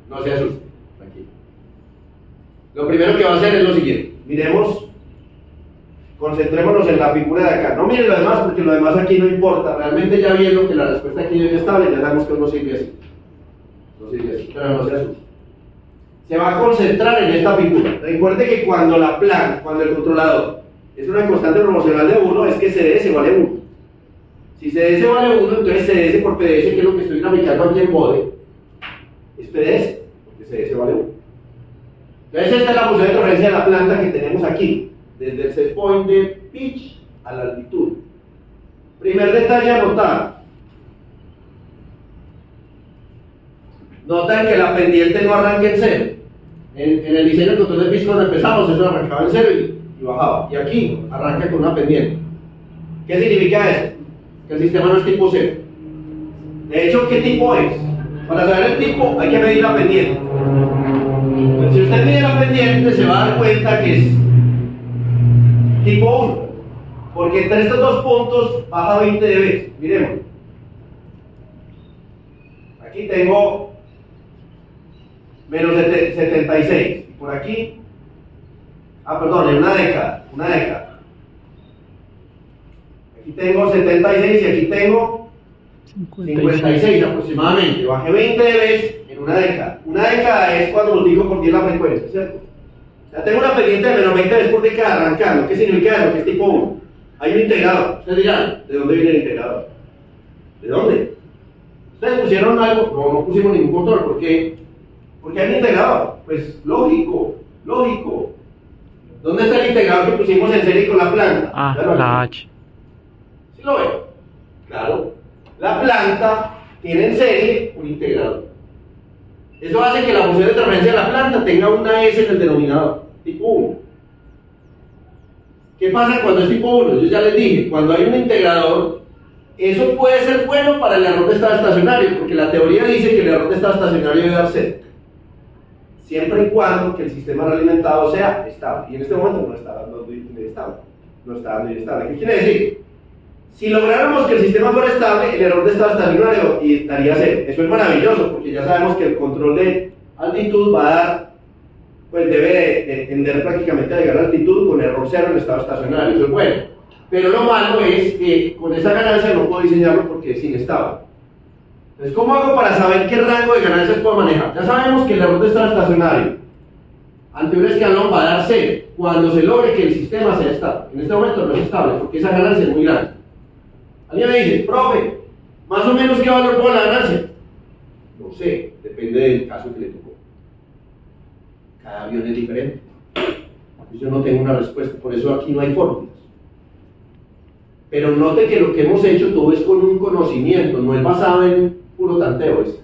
No se asuste. Tranquilo. Lo primero que va a hacer es lo siguiente. Miremos. Concentrémonos en la figura de acá. No miren lo demás porque lo demás aquí no importa. Realmente ya viendo que la respuesta aquí es inestable, ya sabemos que no sirve así. No sirve así, pero no se asuste. Se va a concentrar en esta figura. Recuerde que cuando el controlador es una constante proporcional de 1, es que CDS vale 1. Si CDS vale 1, entonces CDS por PDS, que es lo que estoy graficando aquí en BODE, es PDS, porque CDS vale 1. Entonces esta es la función de torrencia de la planta que tenemos aquí, desde el set point de pitch a la altitud. Primer detalle a notar. Notan que la pendiente no arranca en 0. En el diseño del control de pitch cuando empezamos, eso arrancaba en 0 y bajaba. Y aquí arranca con una pendiente. ¿Qué significa eso? Que el sistema no es tipo 0. De hecho, ¿qué tipo es? Para saber el tipo hay que medir la pendiente. Pues si usted mide la pendiente se va a dar cuenta que es tipo 1. Porque entre estos dos puntos baja 20 dB. Miremos. Aquí tengo menos 76. Y por aquí, perdón, en una década. Aquí tengo 76 y aquí tengo 56 aproximadamente. Bajé 20 dB en una década. Una década es cuando multiplico por 10 la frecuencia, ¿cierto? Ya tengo una pendiente de menos 20 dB por década arrancando. ¿Qué significa eso? Que es tipo 1. Hay un integrador. Ustedes dirán, ¿de dónde viene el integrador? ¿De dónde? Ustedes pusieron algo, no pusimos ningún control. ¿Por qué? Porque hay un integrador. Pues lógico. Lógico. ¿Dónde está el integrador que pusimos en serie con la planta? Ah, Ya lo la aquí. H. ¿Sí lo ven? Claro. La planta tiene en serie un integrador. Eso hace que la función de transferencia de la planta tenga una S en el denominador, tipo 1. ¿Qué pasa cuando es tipo 1? Yo ya les dije, cuando hay un integrador, eso puede ser bueno para el error de estado estacionario, porque la teoría dice que el error de estado estacionario debe dar 0. Siempre y cuando que el sistema realimentado sea estable. Y en este momento no está dando inestable. No está dando inestable. ¿Qué quiere decir? Si lográramos que el sistema fuera estable, el error de estado estacionario daría 0. Eso es maravilloso, porque ya sabemos que el control de altitud va a dar, pues debe de tender prácticamente a llegar a altitud con error 0 en estado estacionario. Eso es bueno. Pero lo malo es que con esa ganancia no puedo diseñarlo porque es inestable. Entonces, ¿cómo hago para saber qué rango de ganancias puedo manejar? Ya sabemos que el error de estado estacionario ante un escalón va a dar 0 cuando se logre que el sistema sea estable. En este momento no es estable porque esa ganancia es muy grande. Alguien me dice, profe, ¿más o menos qué valor puedo la ganancia? No sé, depende del caso que le tocó. Cada avión es diferente. Yo no tengo una respuesta, por eso aquí no hay fórmulas. Pero note que lo que hemos hecho todo es con un conocimiento, no es basado en puro tanteo, es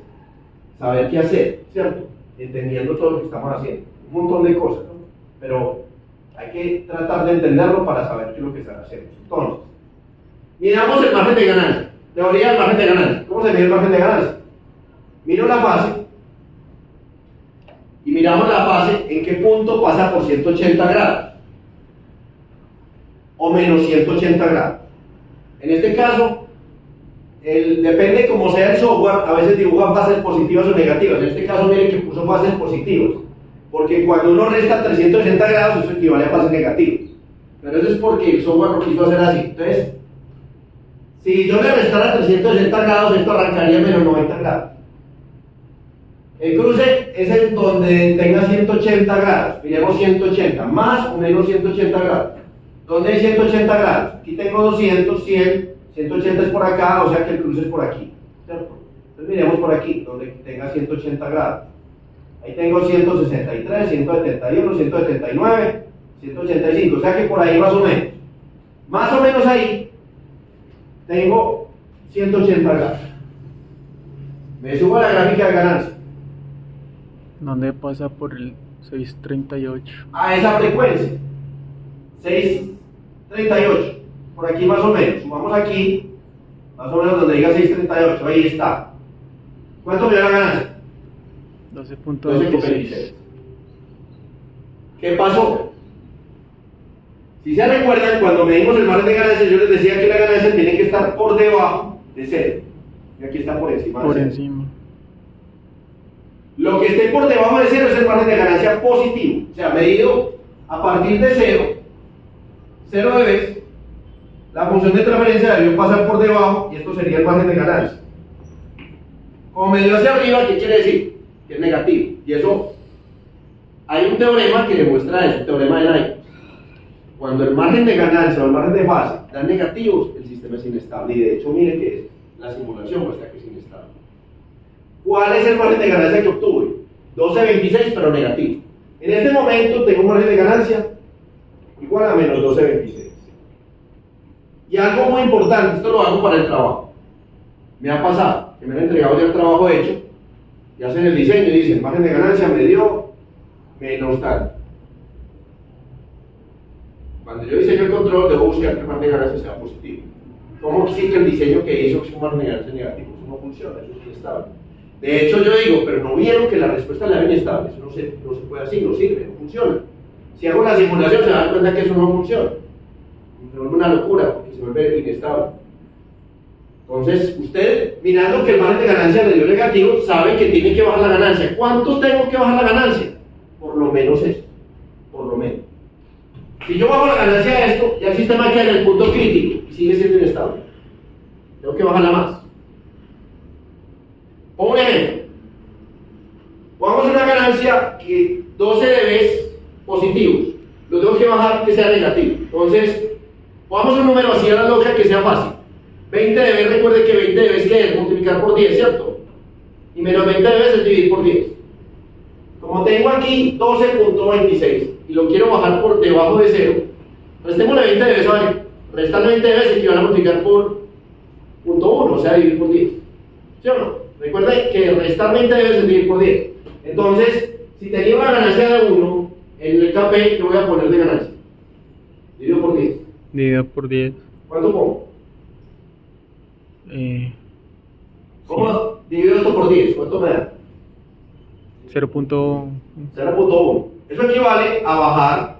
saber qué hacer, ¿cierto? Entendiendo todo lo que estamos haciendo, un montón de cosas, ¿no? Pero hay que tratar de entenderlo para saber qué es lo que estamos haciendo. Entonces, miramos el margen de ganancia, teoría del margen de ganancia. ¿Cómo se mide el margen de ganancia? Miro la fase y miramos la fase en qué punto pasa por 180 grados o menos 180 grados. En este caso, depende cómo sea el software, a veces dibuja fases positivas o negativas. En este caso, miren que puso fases positivas, porque cuando uno resta 360 grados, eso equivale a fases negativas. Pero eso es porque el software lo quiso hacer así. Entonces, si yo le restara 360 grados, esto arrancaría menos 90 grados. El cruce es en donde tenga 180 grados. Miremos 180, más o menos 180 grados. ¿Dónde hay 180 grados? Aquí tengo 200, 100, 180 es por acá, o sea que el cruce es por aquí, ¿cierto? Entonces miremos por aquí, donde tenga 180 grados. Ahí tengo 163, 171, 179, 185, o sea que por ahí más o menos. Más o menos ahí tengo 180 grados. Me subo a la gráfica de ganancia. ¿Dónde pasa por el 638? A esa frecuencia. 638. Por aquí más o menos. Sumamos aquí, más o menos donde diga 638. Ahí está. ¿Cuánto me da la ganancia? 12.26. 12,26. ¿Qué pasó? Si se recuerdan, cuando medimos el margen de ganancia, yo les decía que la ganancia tiene que estar por debajo de 0. Y aquí está por encima de Por 0. encima. Lo que esté por debajo de 0 es el margen de ganancia positivo. O sea, medido a partir de 0 veces, la función de transferencia debió pasar por debajo y esto sería el margen de ganancia. Como medido hacia arriba, ¿qué quiere decir? Que es negativo. Y eso, hay un teorema que demuestra eso, el teorema de Knight. Cuando el margen de ganancia o el margen de fase dan negativos, el sistema es inestable. Y de hecho, miren que es la simulación muestra que es inestable. ¿Cuál es el margen de ganancia que obtuve? 12,26 pero negativo. En este momento tengo un margen de ganancia igual a menos 12,26. Y algo muy importante, esto lo hago para el trabajo. Me ha pasado que me han entregado ya el trabajo hecho y hacen el diseño y dicen, margen de ganancia me dio menos tal. Cuando yo diseño el control, debo buscar que el margen de ganancia sea positivo. ¿Cómo sí que el diseño que hizo es un margen de ganancia negativo? Eso no funciona, eso es inestable. De hecho, yo digo, pero no vieron que la respuesta la ven inestable. Eso no se puede así, no sirve, no funciona. Si hago la simulación, se dan cuenta que eso no funciona. Se vuelve una locura porque se vuelve inestable. Entonces, usted, mirando que el margen de ganancia le dio negativo, sabe que tiene que bajar la ganancia. ¿Cuánto tengo que bajar la ganancia? Por lo menos esto. Por lo menos. Si yo bajo la ganancia de esto, ya el sistema queda en el punto crítico y sigue siendo inestable. Tengo que bajarla más. Pongo un ejemplo. Pongamos una ganancia que 12 dBs positivos. Lo tengo que bajar que sea negativo. Entonces, pongamos un número así a la loca que sea fácil. 20 dB, recuerde que 20 dB es multiplicar por 10, ¿cierto? Y menos 20 dB es dividir por 10. Como tengo aquí 12.26 y lo quiero bajar por debajo de 0, restémosle 20 dB, ¿vale? Restarle 20 dB equivale a multiplicar por 0.1, o sea, dividir por 10. ¿Sí o no? Recuerda que restar 20 dB es dividir por 10. Entonces, si tenía una ganancia de 1, en el KP, ¿qué voy a poner de ganancia? Dividido por 10. Dividido por 10. ¿Cuánto pongo? ¿Cómo Sí. divido esto por 10? ¿Cuánto me da? 0.1. 0.1. Eso equivale a bajar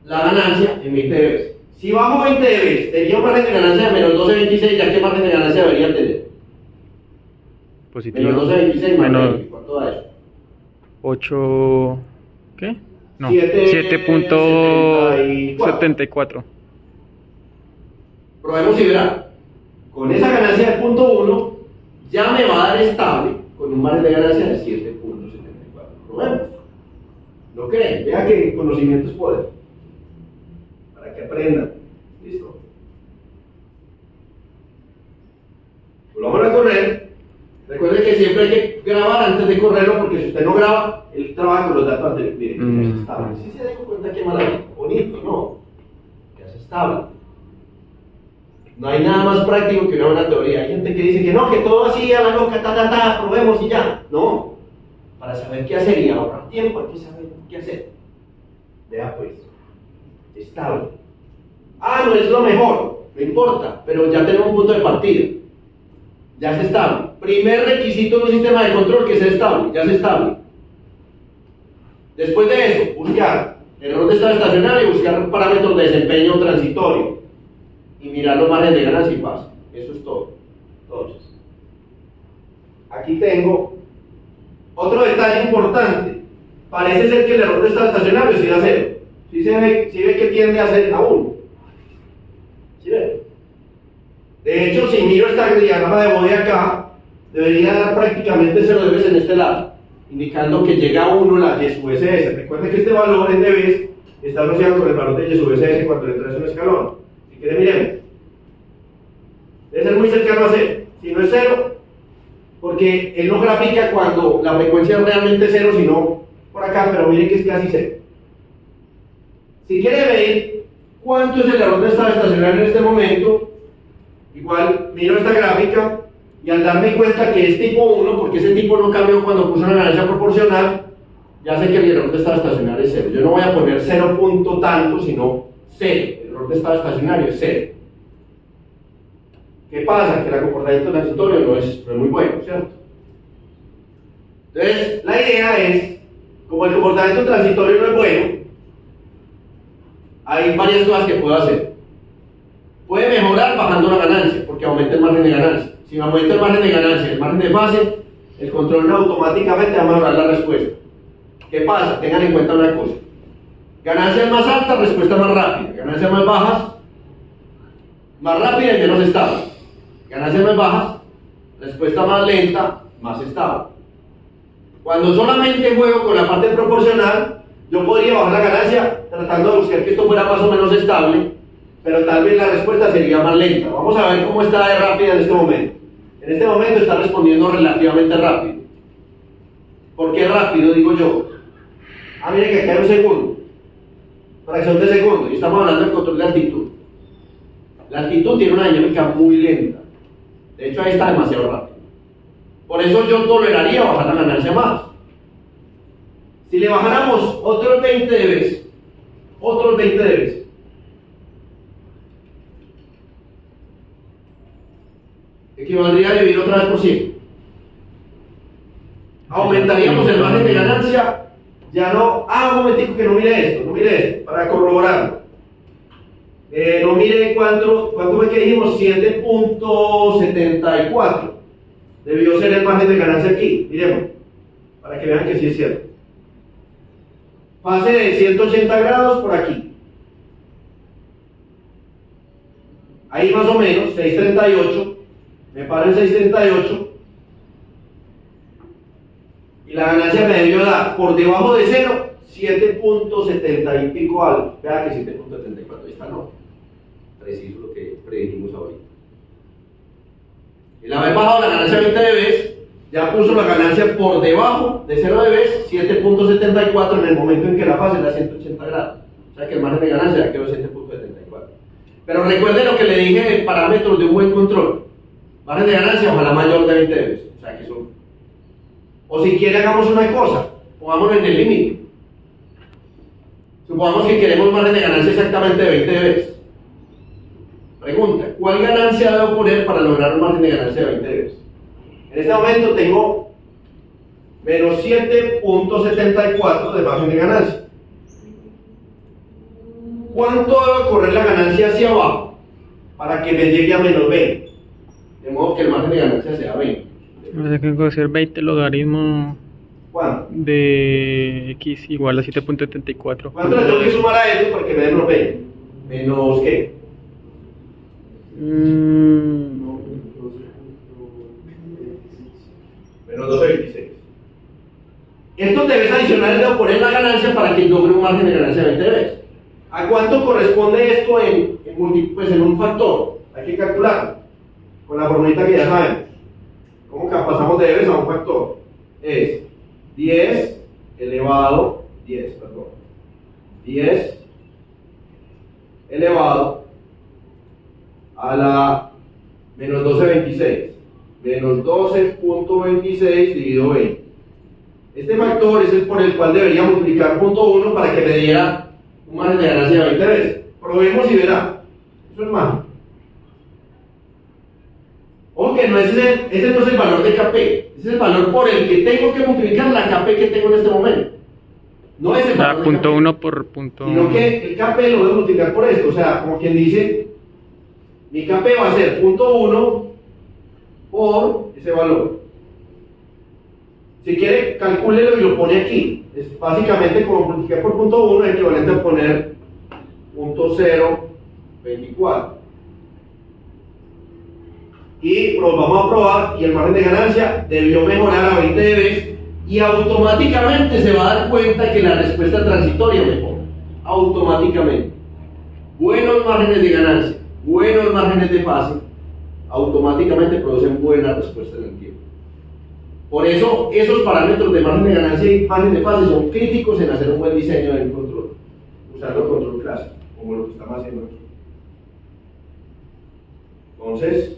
la ganancia en 20 dB. Si bajo 20 dB, tenía un margen de ganancia de menos 12.26, ¿ya qué margen de ganancia debería tener? Positivo. Menos 12.26 más Menos 20. ¿Cuánto da eso? 8. ¿Qué? No. 7.74. 7.74. Probemos y verá. Con esa ganancia de 0.1 ya me va a dar estable con un margen de ganancia de 7.74. Probemos. ¿No creen? Vea que conocimiento es poder. Para que aprendan. ¿Listo? Volvamos a correr. Recuerden que siempre hay que grabar antes de correrlo, porque si usted no graba, él trabaja con los datos anteriores. Miren, ya es estable. Si se da cuenta que maravilla, bonito, ¿no? Ya es estable. No hay nada más práctico que una buena teoría. Hay gente que dice que no, que todo así a la loca, probemos y ya. No. Para saber qué hacer y ahorrar tiempo, hay que saber qué hacer. Vea pues, estable. Ah, no es lo mejor, no importa, pero ya tenemos un punto de partida. Ya es estable. Primer requisito de un sistema de control, que sea estable, ya es estable. Después de eso, buscar el error de estado estacionario y buscar parámetros de desempeño transitorio. Y mirar los márgenes de ganancia y paz. Eso es todo. Entonces, aquí tengo otro detalle importante. Parece ser que el error de estado estacionario sí da 0. Sí ve que tiende a ser a 1. ¿Sí ve? De hecho, si miro esta diagrama de Bode acá, debería dar prácticamente 0 dB en este lado, indicando que llega a 1 la Y sub SS. Recuerden que este valor en dB está asociado con el valor de Y sub SS cuando le traes un escalón. Si quiere, miremos. Debe ser muy cercano a 0. Si no es 0, porque él no grafica cuando la frecuencia es realmente 0, sino por acá, pero miren que es casi 0. Si quiere medir cuánto es el error de estado estacionario en este momento, igual miro esta gráfica y al darme cuenta que es tipo 1, porque ese tipo no cambió cuando puse una ganancia proporcional, ya sé que el error de estado estacionario es 0. Yo no voy a poner 0 punto tanto, sino 0. El error de estado estacionario es 0. ¿Qué pasa? Que el comportamiento transitorio no es muy bueno, ¿cierto? Entonces, la idea es, como el comportamiento transitorio no es bueno, hay varias cosas que puedo hacer. Puede mejorar bajando la ganancia, porque aumenta el margen de ganancia. Si aumenta el margen de ganancia, el margen de fase, el control automáticamente va a mejorar la respuesta. ¿Qué pasa? Tengan en cuenta una cosa. Ganancias más altas, respuesta más rápida. Ganancias más bajas, más rápida y menos estable. Ganancias más bajas, respuesta más lenta, más estable. Cuando solamente juego con la parte proporcional, yo podría bajar la ganancia tratando de buscar que esto fuera más o menos estable, pero tal vez la respuesta sería más lenta. Vamos a ver cómo está de rápida en este momento. En este momento está respondiendo relativamente rápido. ¿Por qué rápido, digo yo? Ah, miren que acá hay un segundo, fracción de segundo, y estamos hablando del control de altitud. La altitud tiene una dinámica muy lenta. De hecho, ahí está demasiado rápido. Por eso yo toleraría bajar la ganancia más. Si le bajáramos otros 20 dB, otros 20 dB, equivaldría a dividir otra vez por 100. Aumentaríamos el margen de ganancia. Ya no, un momentico que no mire esto, para corroborarlo. No mire cuánto fue que dijimos, 7.74. Debió ser el margen de ganancia aquí, miremos, para que vean que sí es cierto. Fase de 180 grados por aquí. Ahí más o menos, 638. Me paro en 638. Y la ganancia me debió dar, por debajo de 0, 7.70 y pico algo. Vea que 7.74, ahí está, no. Preciso lo que predijimos ahorita. El haber bajado la ganancia 20 dB ya puso la ganancia por debajo de 0 dBs, 7.74 en el momento en que la fase era 180 grados. O sea que el margen de ganancia ya quedó 7.74. Pero recuerde lo que le dije de parámetros de un buen control. Margen de ganancia ojalá mayor de 20 dBs. O sea que son. O si quiere hagamos una cosa, pongámoslo en el límite. Supongamos que queremos margen de ganancia exactamente de 20 dBs. Pregunta, ¿cuál ganancia debo poner para lograr un margen de ganancia de 20 dBs? En este momento tengo menos 7.74 de margen de ganancia. ¿Cuánto debe correr la ganancia hacia abajo para que me llegue a menos 20? De modo que el margen de ganancia sea 20. O sea que tengo que hacer 20 logaritmo ¿Cuánto? de x igual a 7.74. ¿Cuánto le tengo que sumar a eso para que me dé menos 20? ¿Menos qué? Menos 12.26. Estos debes adicionales debo poner la ganancia para que logre un margen de ganancia de 20 dBs. ¿A cuánto corresponde esto en un factor? Hay que calcularlo con la formulita que ya sabemos. ¿Cómo pasamos de dBs a un factor? Es 10 elevado 10 elevado a la menos 12.26. Menos 12.26 dividido 20. Este factor es el por el cual debería multiplicar 0.1 para que me diera un margen de ganancia de 20 veces. Probemos y verá. Eso es más. Ojo que no es ese no es el valor de KP. Ese es el valor por el que tengo que multiplicar la KP que tengo en este momento. No es el valor de punto KP, 1 por punto. sino que el KP lo voy a multiplicar por esto. O sea, como quien dice, mi KP va a ser 0.1 por ese valor. Si quiere, calcúlelo y lo pone aquí. Es básicamente como multiplicar por 0.1 es equivalente a poner 0.024. Y vamos a probar, y el margen de ganancia debió mejorar a 20 dBs y automáticamente se va a dar cuenta que la respuesta transitoria mejora. Automáticamente. Buenos márgenes de ganancia, buenos márgenes de fase, automáticamente producen buenas respuestas en el tiempo. Por eso, esos parámetros de margen de ganancia y margen de fase son críticos en hacer un buen diseño del control, usando el control clásico, como lo que estamos haciendo aquí. Entonces,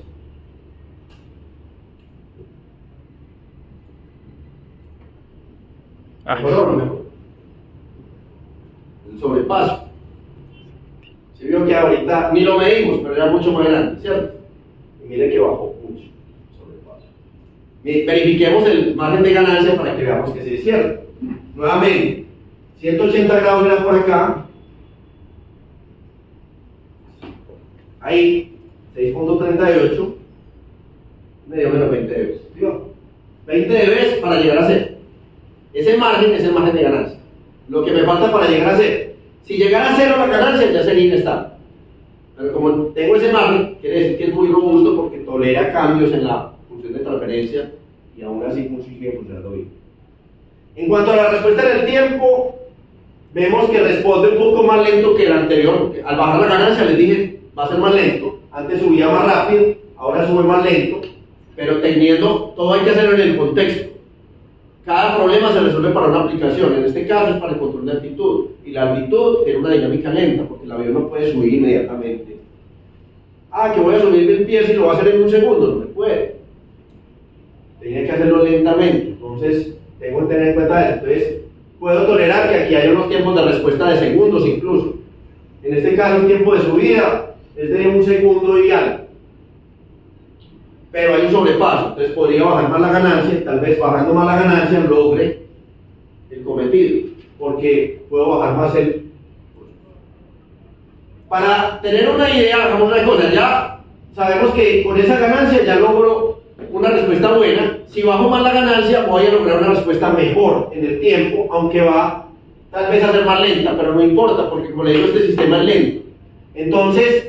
¿mejoró o no mejoró? El sobrepaso. Se vio que ahorita ni lo medimos, pero era mucho más grande, ¿cierto? Y mire que bajó mucho el sobrepaso. Verifiquemos el margen de ganancia para que veamos que sí es cierto. Nuevamente, 180 grados era por acá. Ahí, 6.38. Me dio menos 20 dBs. ¿Vio? 20 dBs para llegar a 0. Ese margen es el margen de ganancia. Lo que me falta para llegar a 0. Si llegara a 0 la ganancia, ya sería inestable. Pero como tengo ese margen, quiere decir que es muy robusto porque tolera cambios en la función de transferencia y aún así sigue funcionando bien. En cuanto a la respuesta en el tiempo, vemos que responde un poco más lento que el anterior. Porque al bajar la ganancia les dije, va a ser más lento. Antes subía más rápido, ahora sube más lento. Pero teniendo, todo hay que hacerlo en el contexto. Cada problema se resuelve para una aplicación, en este caso es para el control de altitud, y la altitud tiene una dinámica lenta, porque el avión no puede subir inmediatamente. Que voy a subir del pie y lo voy a hacer en un segundo, no se puede. Tenía que hacerlo lentamente, entonces tengo que tener en cuenta eso. Entonces, puedo tolerar que aquí haya unos tiempos de respuesta de segundos incluso. En este caso, el tiempo de subida es de un segundo y algo. Pero hay un sobrepaso, entonces podría bajar más la ganancia, tal vez bajando más la ganancia logre el cometido, porque puedo bajar más el... Para tener una idea, hagamos una cosa, ya sabemos que con esa ganancia ya logro una respuesta buena. Si bajo más la ganancia voy a lograr una respuesta mejor en el tiempo, aunque va tal vez a ser más lenta, pero no importa, porque como le digo, este sistema es lento. Entonces,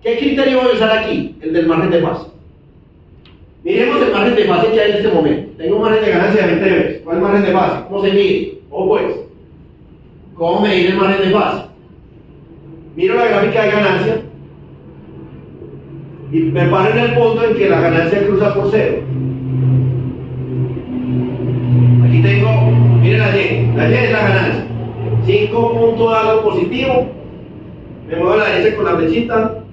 ¿qué criterio voy a usar aquí? El del margen de fase. Miremos el margen de fase que hay en este momento. Tengo un margen de ganancia de 20 dBs. ¿Cuál es el margen de fase? ¿Cómo se mide? Pues, ¿cómo medir el margen de fase? Miro la gráfica de ganancia y me paro en el punto en que la ganancia cruza por 0. indico un punto algo positivo, me muevo a la derecha con la flechita,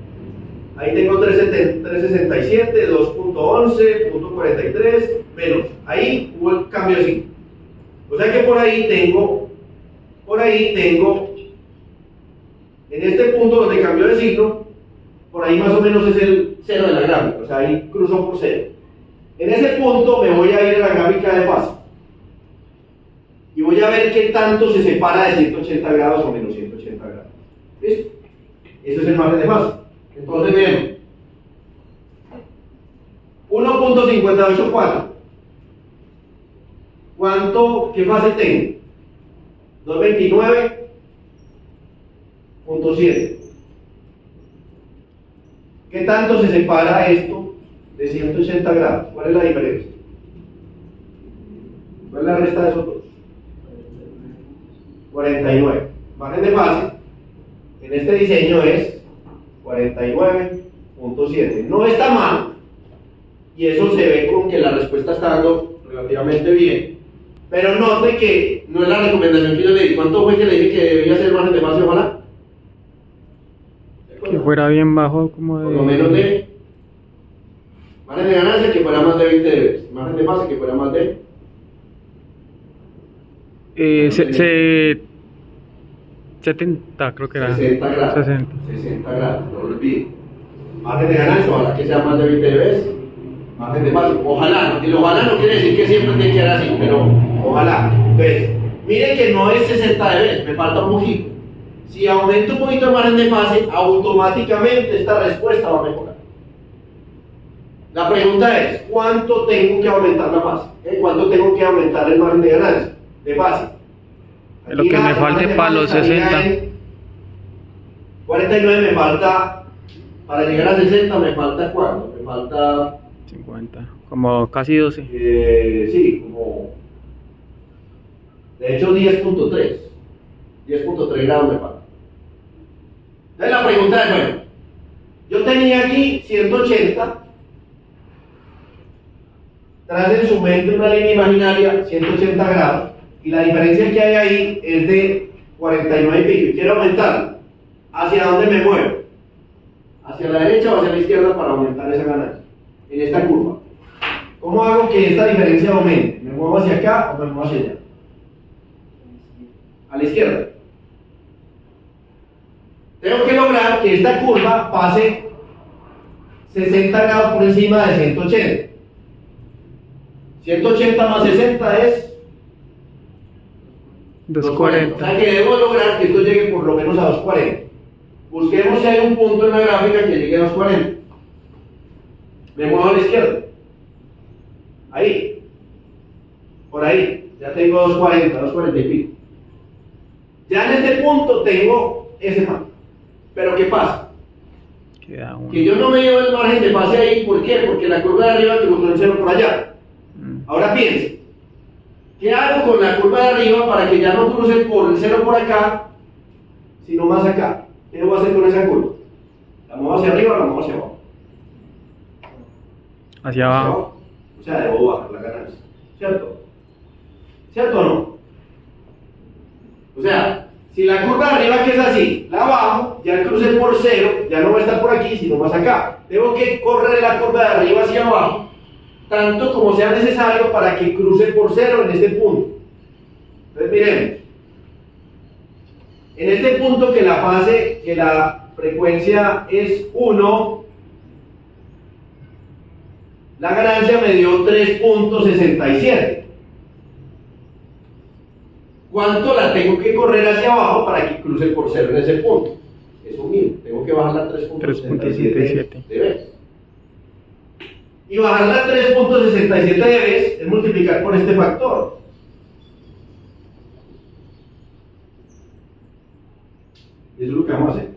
ahí tengo 367, 2.11, punto 43, menos, ahí hubo el cambio de signo. O sea que por ahí tengo, en este punto donde cambió de signo, por ahí más o menos es el cero de la gráfica, o sea, ahí cruzó por cero. En ese punto me voy a ir a la gráfica de fase y voy a ver qué tanto se separa de 180 grados o menos 180 grados. ¿Listo? Ese es el margen de fase. Entonces veamos. 1.584. ¿Qué fase tengo? 229.7. ¿Qué tanto se separa esto de 180 grados? ¿Cuál es la diferencia? ¿Cuál es la resta de esos dos? 49. Margen de fase en este diseño es 49.7. No está mal, y eso se ve con que la respuesta está dando relativamente bien. Pero note que no es la recomendación que yo le di. ¿Cuánto fue que le dije que debía ser el margen de fase, ojalá? Que fuera bien bajo, como de... Por lo menos de margen de ganancia que fuera más de 20 dB. Margen de fase que fuera más de 70, creo que era. 60 grados. 60 grados, no lo olvide. Margen de ganancia, ojalá que sea más de 20 dB. Margen de fase, ojalá. Y ojalá no quiere decir que siempre tiene que quedar así, pero ojalá. Entonces, miren que no es 60 dB, me falta un poquito. Si aumento un poquito el margen de fase, automáticamente esta respuesta va a mejorar. La pregunta es, ¿cuánto tengo que aumentar la fase? ¿Cuánto tengo que aumentar el margen de ganancia? De fase. Lo que me falte para los 60. 49 me falta, para llegar a 60 me falta ¿cuánto? Me falta... 50, como casi 12. Sí, como... De hecho 10.3. 10.3 grados me falta. Entonces la pregunta es, bueno, yo tenía aquí 180, tras en su mente una línea imaginaria 180 grados, y la diferencia que hay ahí es de 49 y pico, y quiero aumentar. ¿Hacia dónde me muevo? ¿Hacia la derecha o hacia la izquierda para aumentar esa ganancia? En esta curva. ¿Cómo hago que esta diferencia aumente? ¿Me muevo hacia acá o me muevo hacia allá? A la izquierda. Tengo que lograr que esta curva pase 60 grados por encima de 180. 180 más 60 es 240. O sea que debo lograr que esto llegue por lo menos a 240. Busquemos si hay un punto en la gráfica que llegue a 240. Me muevo a la izquierda. Ahí. Por ahí. Ya tengo 240, 240 y pico. Ya en este punto tengo ese margen. Pero ¿qué pasa? Queda uno. Que yo no me llevo el margen de fase ahí. ¿Por qué? Porque la curva de arriba cruzó el cero por allá. Ahora piensen. ¿Qué hago con la curva de arriba para que ya no cruce por el cero por acá, sino más acá? ¿Qué debo hacer con esa curva? ¿La muevo hacia arriba o la muevo hacia abajo? Hacia abajo. O sea, debo bajar la ganancia. ¿Cierto? ¿Cierto o no? O sea, si la curva de arriba que es así, la bajo, ya el cruce por cero, ya no va a estar por aquí, sino más acá. Tengo que correr la curva de arriba hacia abajo, tanto como sea necesario para que cruce por cero en este punto. Entonces miremos. En este punto que la frecuencia es 1, la ganancia me dio 3.67. ¿Cuánto la tengo que correr hacia abajo para que cruce por cero en ese punto? Eso mismo, tengo que bajarla a 3.67 dB. Y bajarla a 3.67 dB es multiplicar por este factor. Y eso es lo que vamos a hacer.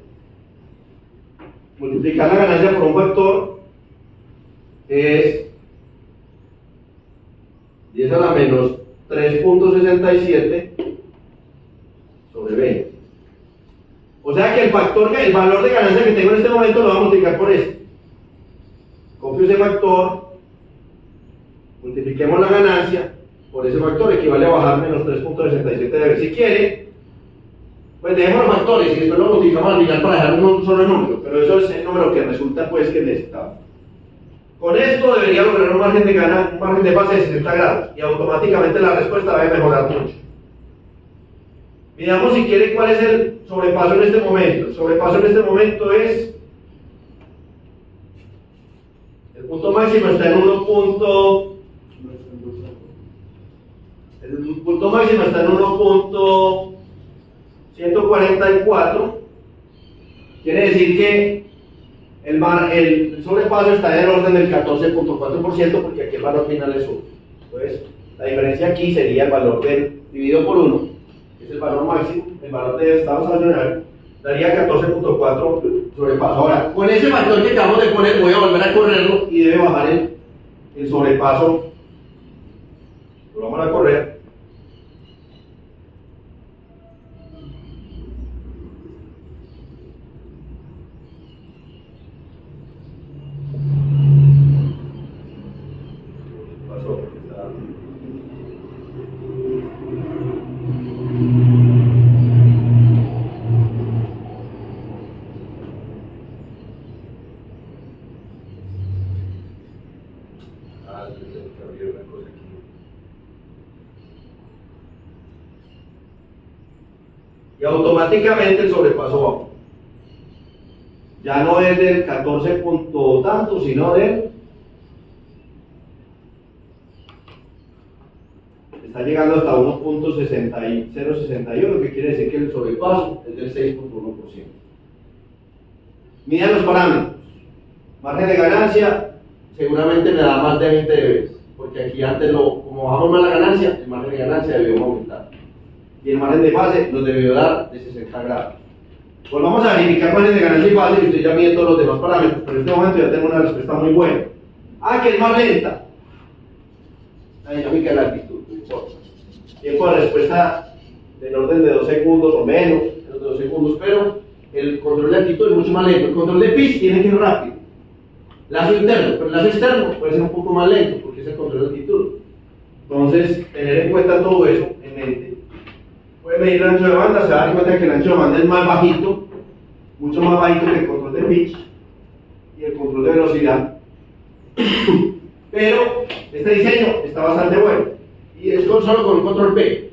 Multiplicar la ganancia por un factor es 10 a la menos 3.67 sobre 20. O sea que el valor de ganancia que tengo en este momento lo voy a multiplicar por este. Copio ese factor, multipliquemos la ganancia por ese factor, equivale a bajar menos 3.67 dB. Si quiere, Pues dejemos los factores y después lo multiplicamos al final para dejar un solo número, pero eso es el número que resulta pues que necesitamos. Con esto debería lograr un margen de fase de 60 grados y automáticamente la respuesta va a mejorar mucho. Miramos si quiere cuál es el sobrepaso en este momento. El sobrepaso en este momento es, el punto máximo está en 1. El punto máximo está en 1.144. Quiere decir que el sobrepaso está en el orden del 14.4% porque aquí el valor final es 1. Entonces, la diferencia aquí sería el valor dividido por 1, que es el valor máximo, el valor de estado estacionario, daría 14.4 sobrepaso. Ahora, con ese factor que acabamos de poner, voy a volver a correrlo y debe bajar el sobrepaso. Lo vamos a correr. Y automáticamente el sobrepaso baja. Ya no es del 14 punto tanto, sino está llegando hasta 1.061, que quiere decir que el sobrepaso es del 6.1%. Midan los parámetros. Margen de ganancia seguramente me da más de 20 veces, porque aquí antes como bajamos más la ganancia, el margen de ganancia debió aumentar. Y el margen de fase nos debió dar de 60 grados. Pues vamos a verificar margen de ganancia y fase y estoy ya midiendo los demás parámetros, pero en este momento ya tengo una respuesta muy buena. Que es más lenta. La dinámica de la altitud, no importa. Tiempo de respuesta del orden de 2 segundos o menos, de 2 segundos, pero el control de altitud es mucho más lento. El control de pitch tiene que ir rápido. Lazo interno, pero el lazo externo puede ser un poco más lento porque es el control de altitud. Entonces, tener en cuenta todo eso en mente. Puede medir el ancho de banda, se va a dar cuenta que el ancho de banda es más bajito, mucho más bajito que el control de pitch y el control de velocidad. Pero este diseño está bastante bueno y es solo con un control P.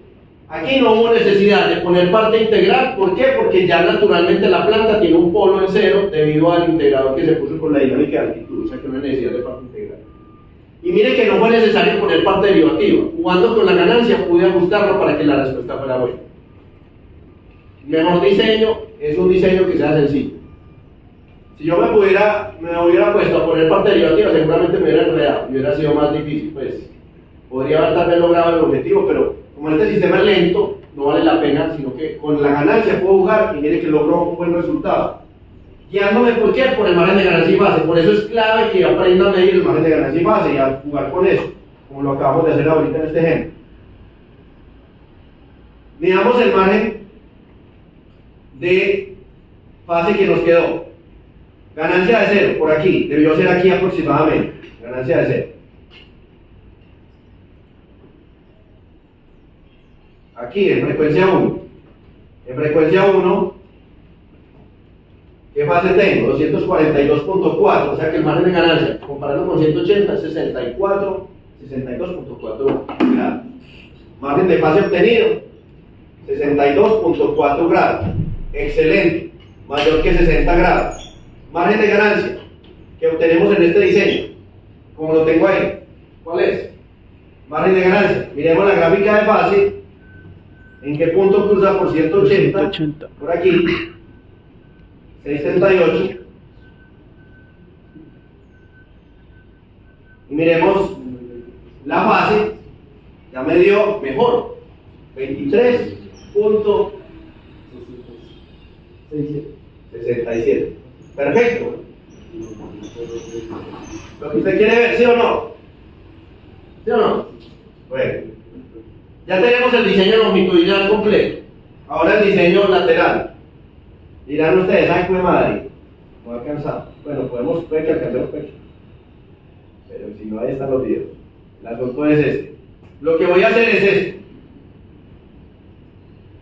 Aquí no hubo necesidad de poner parte integral. ¿Por qué? Porque ya naturalmente la planta tiene un polo en cero debido al integrador que se puso con la dinámica de altitud, o sea que no hay necesidad de parte integral. Y mire que no fue necesario poner parte derivativa. Jugando con la ganancia pude ajustarlo para que la respuesta fuera buena. Mejor diseño es un diseño que sea sencillo. Si yo me hubiera puesto a poner parte derivativa, seguramente me hubiera enredado y hubiera sido más difícil. Pues podría haber tal vez logrado el objetivo, pero como este sistema es lento, no vale la pena, sino que con la ganancia puedo jugar y mire que logró un buen resultado. Guiándome por qué, por el margen de ganancia y fase. Por eso es clave que aprenda a medir el margen de ganancia y fase y a jugar con eso, como lo acabamos de hacer ahorita en este ejemplo. Miramos el margen de fase que nos quedó. Ganancia de 0, por aquí, debió ser aquí aproximadamente. Ganancia de 0. Aquí, en frecuencia 1. En frecuencia 1, ¿qué fase tengo? 242.4, o sea que el margen de ganancia, comparando con 180, es 62.4 grados. Margen de fase obtenido, 62.4 grados. Excelente, mayor que 60 grados. Margen de ganancia que obtenemos en este diseño, como lo tengo ahí, ¿cuál es? Margen de ganancia, miremos la gráfica de fase, ¿en qué punto cruza por 180? Por aquí, 638. Y miremos la fase, ya me dio mejor, 23.67. Perfecto. Lo que usted quiere ver, ¿sí o no? ¿Sí o no? Bueno, ya tenemos el diseño longitudinal completo. Ahora el diseño lateral. Dirán ustedes, ay, pues madre, no va a alcanzar. Bueno, puede que alcancemos pecho. Pero si no, ahí están los videos. El asunto es este. Lo que voy a hacer es esto.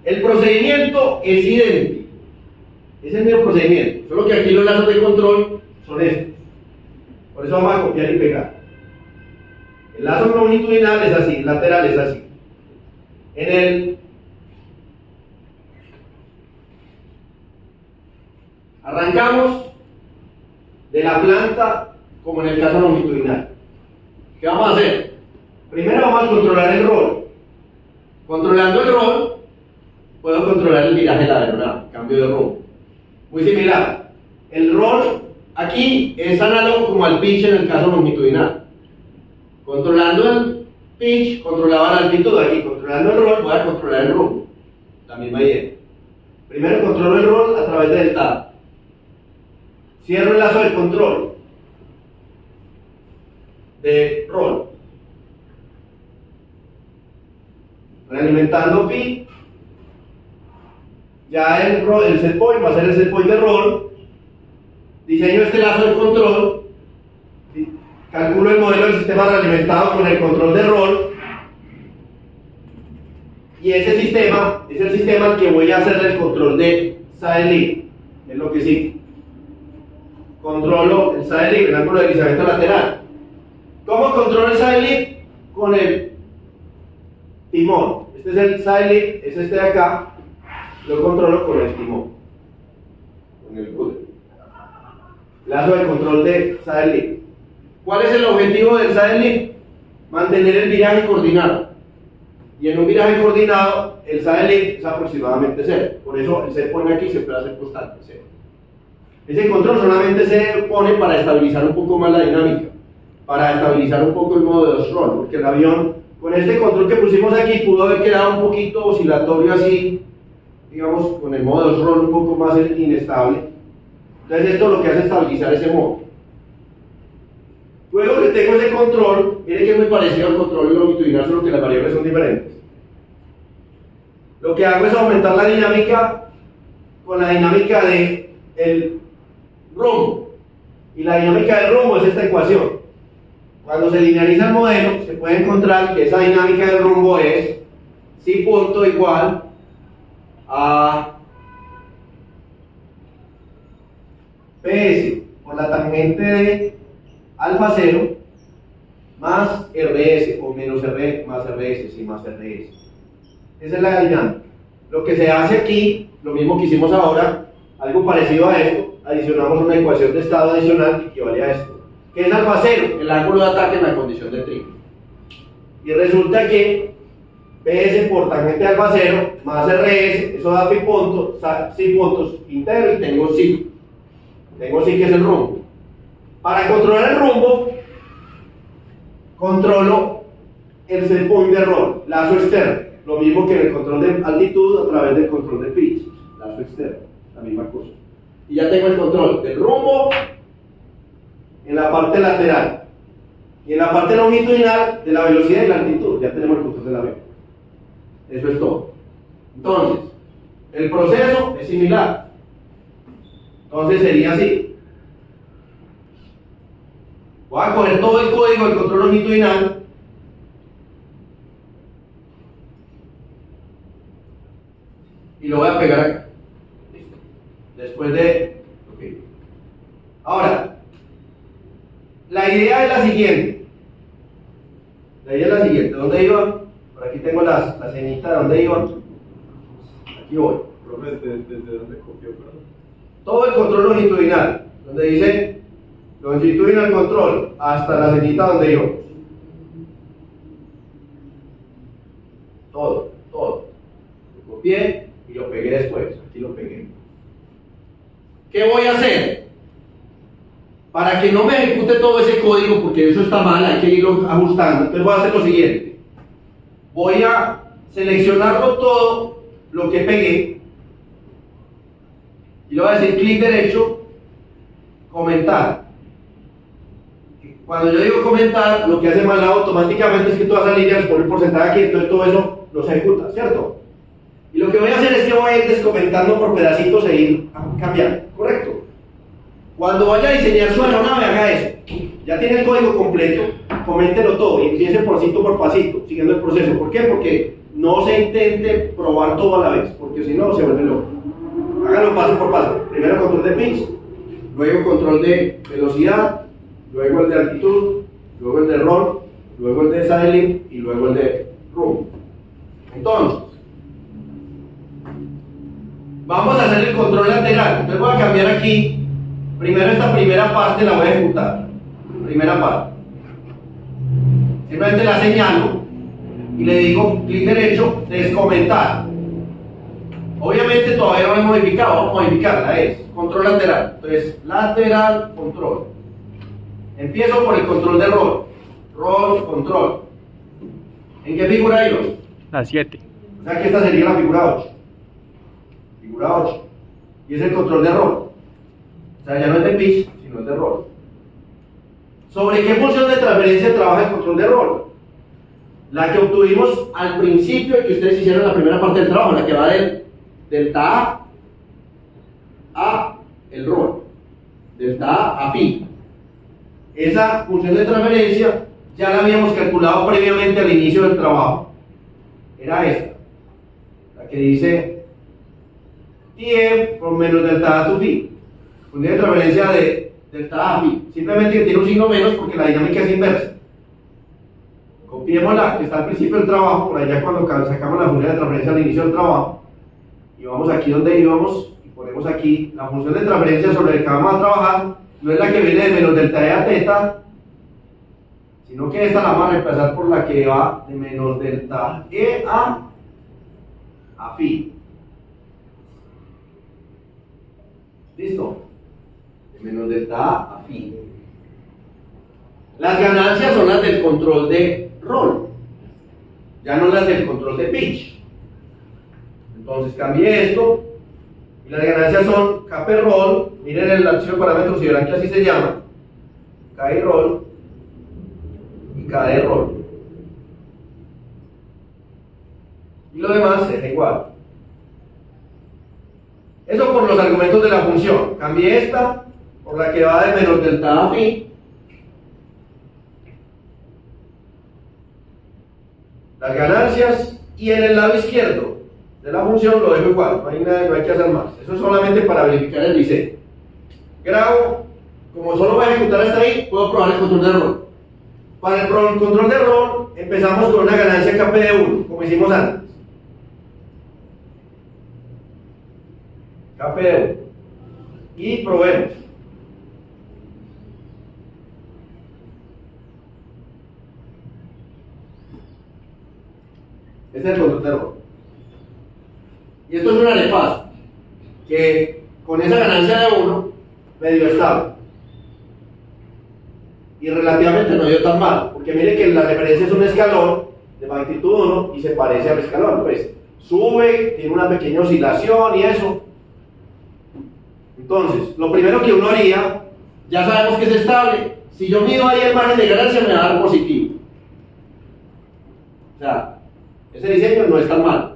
El procedimiento es idéntico. Es el mismo procedimiento. Solo que aquí los lazos de control son estos. Por eso vamos a copiar y pegar. El lazo longitudinal es así, el lateral es así. Arrancamos de la planta como en el caso longitudinal. ¿Qué vamos a hacer? Primero vamos a controlar el rol. Controlando el rol, puedo controlar el viraje de la aeronave, cambio de rumbo. Muy similar. El rol aquí es análogo como al pitch en el caso longitudinal. Controlando el pitch, controlaba la altitud. Aquí, controlando el rol, voy a controlar el rumbo. La misma idea. Primero controlo el rol a través del tab. Cierro el lazo de control de rol. Realimentando pi. Ya el set point va a ser el set point de rol. Diseño este lazo de control. Calculo el modelo del sistema realimentado con el control de rol. Y ese sistema es el sistema al que voy a hacer el control de side lift. Es lo que sigue. Controlo el side lift, el ángulo de deslizamiento lateral. ¿Cómo controlo el side lift? Con el timón. Este es el side lift, es este de acá. Lo controlo con el timón. Con el rudder. Lazo de control de side lift. ¿Cuál es el objetivo del side lift? Mantener el viraje coordinado. Y en un viraje coordinado, el side lift es aproximadamente 0. Por eso el set point aquí se puede hacer constante, 0. Ese control solamente se pone para estabilizar un poco más la dinámica, para estabilizar un poco el modo de roll, porque el avión, con este control que pusimos aquí, pudo haber quedado un poquito oscilatorio así, digamos, con el modo de roll un poco más inestable. Entonces esto lo que hace es estabilizar ese modo. Luego que tengo ese control, miren que es muy parecido al control longitudinal, solo que las variables son diferentes. Lo que hago es aumentar la dinámica con la dinámica del rumbo. Y la dinámica del rumbo es esta ecuación. Cuando se lineariza el modelo, se puede encontrar que esa dinámica del rumbo es psi punto igual a PS por la tangente de alfa 0 más RS o menos R más RS, sí, más RS. Esa es la dinámica. Lo que se hace aquí, lo mismo que hicimos ahora, algo parecido a esto, adicionamos una ecuación de estado adicional que equivale a esto. ¿Qué es alfa 0? El ángulo de ataque en la condición de trim. Y resulta que PS por tangente alfa 0 más RS, eso da psi puntos íntegro y tengo psi. Tengo psi que es el rumbo. Para controlar el rumbo, controlo el set point de rol, lazo externo. Lo mismo que en el control de altitud a través del control de pitch, lazo externo, la misma cosa. Y ya tengo el control del rumbo en la parte lateral y en la parte longitudinal de la velocidad y la altitud. Ya tenemos el control del avión. Eso es todo. Entonces, el proceso es similar. Entonces sería así. Voy a coger todo el código del control longitudinal y lo voy a pegar acá. Listo. Después de... Okay. Ahora, la idea es la siguiente. ¿Dónde iba? Por aquí tengo la ceñita. ¿Dónde iba? Aquí voy. Profe, ¿desde dónde copió, perdón? Todo el control longitudinal, donde dice longitudinal control, hasta la ceñita donde íbamos. Todo. Lo copié y lo pegué después. Aquí lo pegué. ¿Qué voy a hacer? Para que no me ejecute todo ese código, porque eso está mal, hay que irlo ajustando. Entonces voy a hacer lo siguiente. Voy a seleccionarlo todo lo que pegué y le voy a decir clic derecho, comentar. Cuando yo digo comentar, lo que hace MATLAB automáticamente es que todas esas líneas ponen porcentaje aquí, entonces todo eso lo se ejecuta, ¿cierto? Y lo que voy a hacer es que voy a ir descomentando por pedacitos e ir cambiando, ¿correcto? Cuando vaya a diseñar su aeronave, haga eso. Ya tiene el código completo, coméntelo todo y empiece pasito por pasito, siguiendo el proceso. ¿Por qué? Porque no se intente probar todo a la vez, porque si no se vuelve loco. Háganlo paso por paso. Primero control de pitch, luego control de velocidad, luego el de altitud, luego el de roll, luego el de sailing y luego el de room. Entonces, vamos a hacer el control lateral. Entonces voy a cambiar aquí. Primero esta primera parte la voy a ejecutar. Primera parte. Simplemente la señalo y le digo clic derecho, descomentar. Obviamente todavía no lo he modificado, vamos a modificarla, es control lateral. Entonces, lateral, control. Empiezo por el control de roll. Roll, control. ¿En qué figura iba? La 7. O sea que esta sería la figura 8. Figura 8. Y es el control de roll. O sea, ya no es de pitch, sino es de roll. ¿Sobre qué función de transferencia trabaja el control de roll? La que obtuvimos al principio y que ustedes hicieron en la primera parte del trabajo, la que va del delta A el roll. Delta A phi. Esa función de transferencia ya la habíamos calculado previamente al inicio del trabajo. Era esta, la que dice TF por menos delta A to phi. Función de transferencia de delta A phi. Simplemente que tiene un signo menos porque la dinámica es inversa. Copiemos la que está al principio del trabajo, por allá cuando sacamos la función de transferencia al inicio del trabajo, y vamos aquí donde íbamos y ponemos aquí la función de transferencia sobre la que vamos a trabajar. No es la que viene de menos delta E a teta, sino que esta la vamos a reemplazar por la que va de menos delta E a phi. ¿Listo? De menos delta A phi. Las ganancias son las del control de roll, ya no las del control de pitch. Entonces cambié esto y las ganancias son KP roll. Miren el archivo de parámetros y verán que así se llama KI roll y KD roll, y lo demás es igual. Eso por los argumentos de la función. Cambié esta por la que va de menos delta A phi. Las ganancias, y en el lado izquierdo de la función lo dejo igual, no hay nada, no hay que hacer más. Eso es solamente para verificar el diseño. Grabo, como solo voy a ejecutar hasta ahí, puedo probar el control de roll. Para el control de roll empezamos con una ganancia KP de 1, como hicimos antes. KP de 1. Y probemos. Este es el control de roll. Y esto es un arepaso que con esa ganancia de 1 me dio estable. Y relativamente no dio tan mal, porque mire que la referencia es un escalón de magnitud 1 y se parece al escalón. Pues sube, tiene una pequeña oscilación y eso. Entonces, lo primero que uno haría, ya sabemos que es estable. Si yo mido ahí el margen de ganancia, me va a dar positivo. O sea, ese diseño no es tan mal.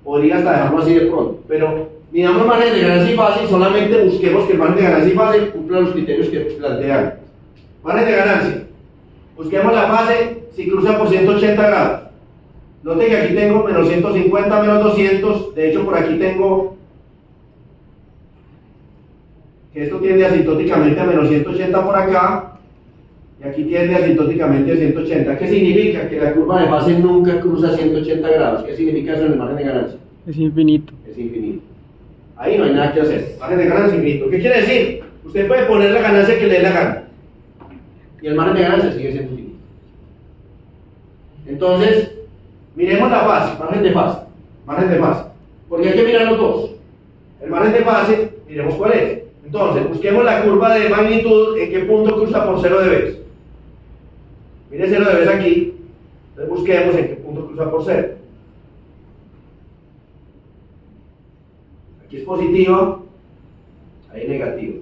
Podría hasta dejarlo así de pronto. Pero midamos margen de ganancia y fase y solamente busquemos que el margen de ganancia y fase cumpla los criterios que plantean. Margen de ganancia. Busquemos la fase si cruza por 180 grados. Note que aquí tengo menos 150, menos 200. De hecho, por aquí tengo que esto tiende asintóticamente a menos 180 por acá. Y aquí tiende asintóticamente a 180. ¿Qué significa? Que la curva de fase nunca cruza 180 grados. ¿Qué significa eso en el margen de ganancia? Es infinito. Es infinito. Ahí no hay nada que hacer. Margen de ganancia infinito. ¿Qué quiere decir? Usted puede poner la ganancia que le dé la gana. Y el margen de ganancia sigue siendo infinito. Entonces, miremos la fase, margen de fase. Margen de fase. Porque hay que mirar los dos. El margen de fase, miremos cuál es. Entonces, busquemos la curva de magnitud en qué punto cruza por 0 dB. Mire 0 dB aquí. Entonces busquemos en qué punto cruza por 0. Aquí es positiva, ahí es negativa.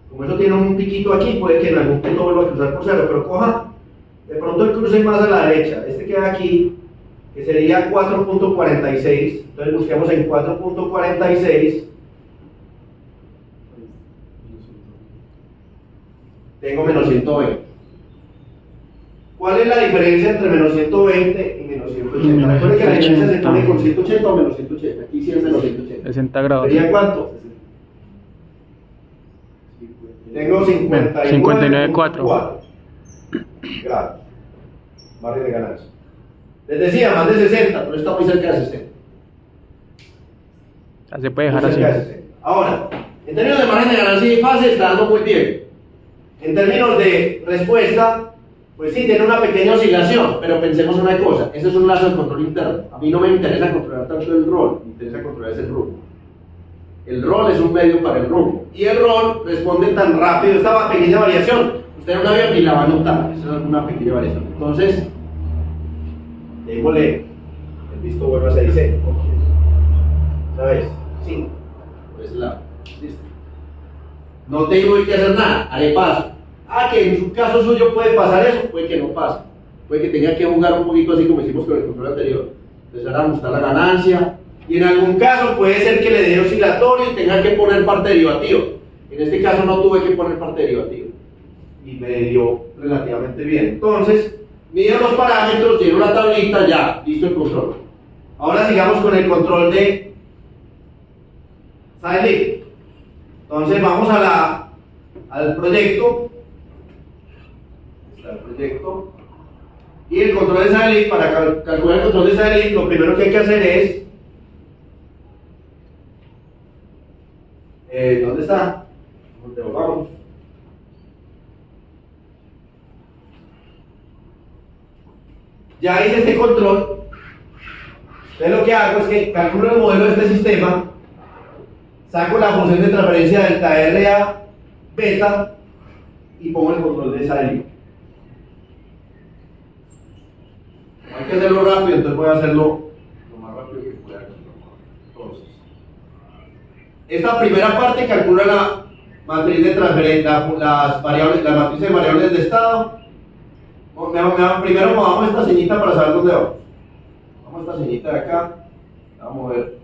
Como eso tiene un piquito aquí, puede que en algún punto vuelva a cruzar por 0, pero coja de pronto el cruce más a la derecha. Este queda aquí, que sería 4.46. Entonces busquemos en 4.46. Tengo menos 120. ¿Cuál es la diferencia entre menos 120 y menos 180? Recuerden que la diferencia se pone con 180 o menos 180. Aquí sí es menos 180. 60 grados. ¿Sería cuánto? Tengo 59,4 grados. Margen de ganancia. Les decía, más de 60, pero está muy cerca de 60. Ya se puede dejar Muy así. cerca de 60. Ahora, en términos de margen de ganancia y fase está dando muy bien. En términos de respuesta, pues sí, tiene una pequeña oscilación, pero pensemos una cosa, ese es un lazo de control interno. A mí no me interesa controlar tanto el rol, me interesa controlar ese rumbo. El rol es un medio para el rumbo. Y el rol responde tan rápido, esta pequeña variación, usted en un avión ni la va a notar, esa es una pequeña variación. Entonces, démosle el visto bueno a 6, ¿sabes? 5, por ese lado. Listo. No tengo que hacer nada, haré paso. Que en su caso suyo puede pasar eso, puede que no pase. Puede que tenga que jugar un poquito así como hicimos con el control anterior. Empezar a ajustar la ganancia. Y en algún caso puede ser que le dé oscilatorio y tenga que poner parte derivativa. En este caso no tuve que poner parte derivativa. Y me dio relativamente bien. Entonces, mido los parámetros, lleno la tablita, ya, listo el control. Ahora sigamos con el control de Silent. Entonces vamos al proyecto. Está el proyecto. Y el control de Silent, para calcular el control de Silent, lo primero que hay que hacer es... ¿dónde está? ¿Dónde vamos? Ya hice este control. Entonces lo que hago es que calculo el modelo de este sistema, saco la función de transferencia delta R a beta y pongo el control de Silent. Hay que hacerlo rápido, entonces voy a hacerlo lo más rápido que pueda. Entonces, esta primera parte calcula la matriz de transferencia, las matrices de variables de estado. Primero movamos esta ceñita para saber dónde vamos. Vamos a esta ceñita de acá, la vamos a mover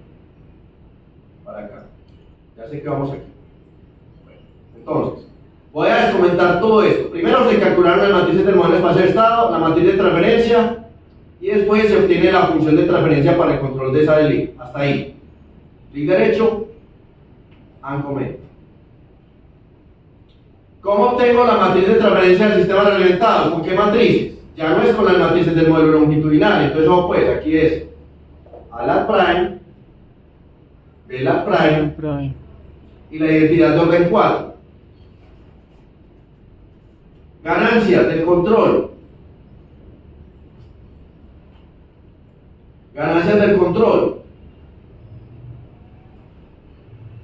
para acá. Ya sé que vamos aquí. Bueno, entonces, voy a descomentar todo esto. Primero se calcularon las matrices del modelo espacial de estado, la matriz de transferencia, y después se obtiene la función de transferencia para el control de esa línea. Hasta ahí. Clic derecho, uncomment. ¿Cómo obtengo la matriz de transferencia del sistema realimentado? ¿Con qué matrices? Ya no es con las matrices del modelo longitudinal. Entonces, pues aquí es A lat prime, B lat prime y la identidad de orden 4. Ganancias del control. Ganancias del control.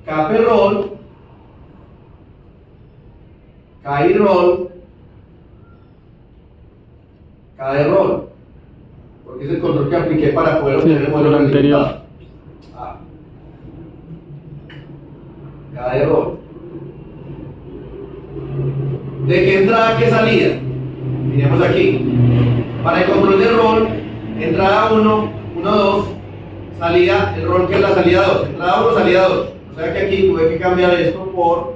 Cape roll, KI roll, KD roll, porque es el control que apliqué para poder obtener el modelo anterior. KD roll. ¿De qué entrada, qué salida? Miremos aquí. Para el control de roll, entrada 1, 1, 2, salida, el roll que es la salida 2, entrada 1, salida 2. O sea que aquí tuve que cambiar esto por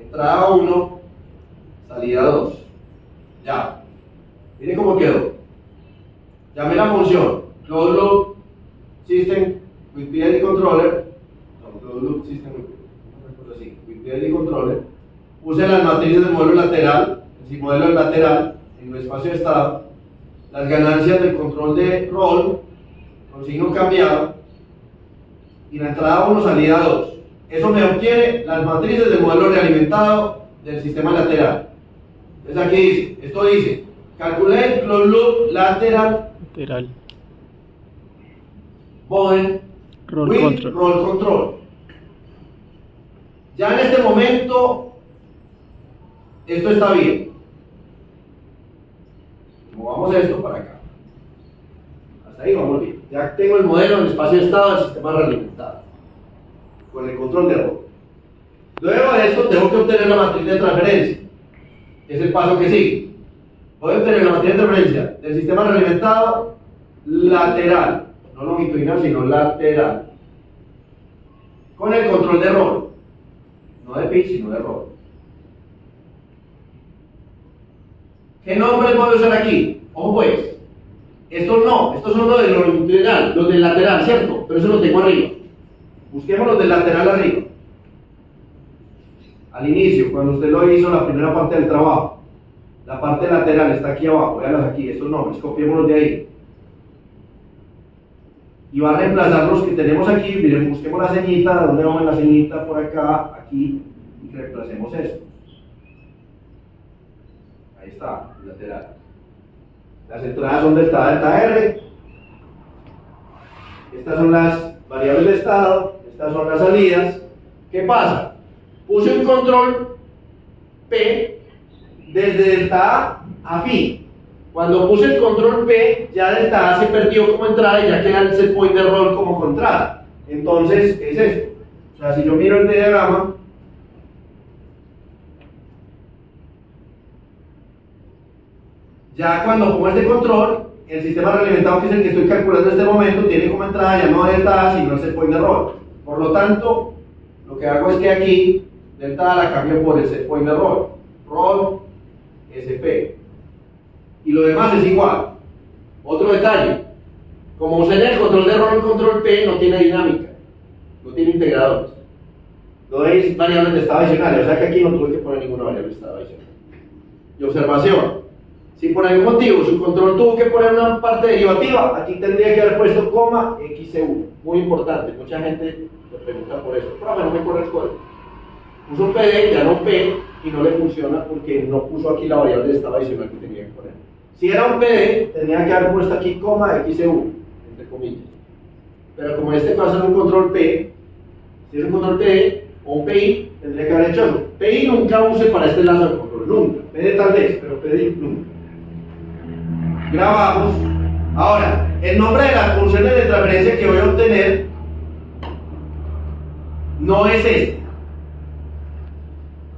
entrada 1, salida 2. Ya. Miren cómo quedó. Llamé la función closed loop system with PID controller. No, closed loop system with PID controller. Puse las matrices del modelo lateral, el modelo lateral en el espacio de estado, las ganancias del control de roll con signo cambiado y la entrada 1, salida 2. Eso me obtiene las matrices del modelo realimentado del sistema lateral. Entonces aquí dice, esto dice, calculé el closed loop lateral Boden roll with control. roll control. Ya en este momento esto está bien. Movamos esto para acá. Hasta ahí vamos bien. Ya tengo el modelo en espacio de estado del sistema realimentado con el control de rol. Luego de esto tengo que obtener la matriz de transferencia. Es el paso que sigue. Voy a obtener la matriz de transferencia del sistema realimentado lateral, no longitudinal sino lateral, con el control de rol, no de pitch sino de rol. ¿Qué nombres voy a usar aquí? Ojo pues, estos no, estos son los de longitudinal, los del lateral, ¿cierto? Pero eso lo tengo arriba. Busquemos los del lateral arriba. Al inicio, cuando usted lo hizo la primera parte del trabajo, la parte lateral está aquí abajo, véanlas aquí, estos nombres, copiémoslos de ahí. Y va a reemplazar los que tenemos aquí, miren, busquemos la ceñita, ¿dónde vamos en la ceñita? Por acá, aquí, y reemplacemos esto. Ahí está, el lateral. Las entradas son delta, delta R. Estas son las variables de estado, estas son las salidas. ¿Qué pasa? Puse un control P desde delta A a fin. Cuando puse el control P, ya delta A se perdió como entrada y ya queda el set point de roll como contrada. Entonces, es esto. O sea, si yo miro el diagrama, ya cuando pongo este control, el sistema realimentado, que es el que estoy calculando en este momento, tiene como entrada ya no delta A, sino el set point de roll. Por lo tanto, lo que hago es que aquí, delta A la cambio por el set point de roll. Roll, SP. Y lo demás es igual. Otro detalle, como usé en el control de roll en control P, no tiene dinámica, no tiene integradores. No hay variables de estado adicionales, o sea que aquí no tuve que poner ninguna variable de estado adicional. Y observación. Si por algún motivo su control tuvo que poner una parte derivativa, aquí tendría que haber puesto coma XC1. Muy importante, mucha gente me pregunta por eso. Profe, no me corre el código. Puso PD, ya no P, y no le funciona porque no puso aquí la variable de estado adicional que tenía que poner. Si era un PD, tenía que haber puesto aquí coma XC1, entre comillas. Pero como en este caso es un control P, si es un control PD o un PI, tendría que haber hecho eso. PI nunca use para este lazo de control, nunca. PD tal vez, pero PDI nunca. Grabamos. Ahora, el nombre de las funciones de transferencia que voy a obtener no es este.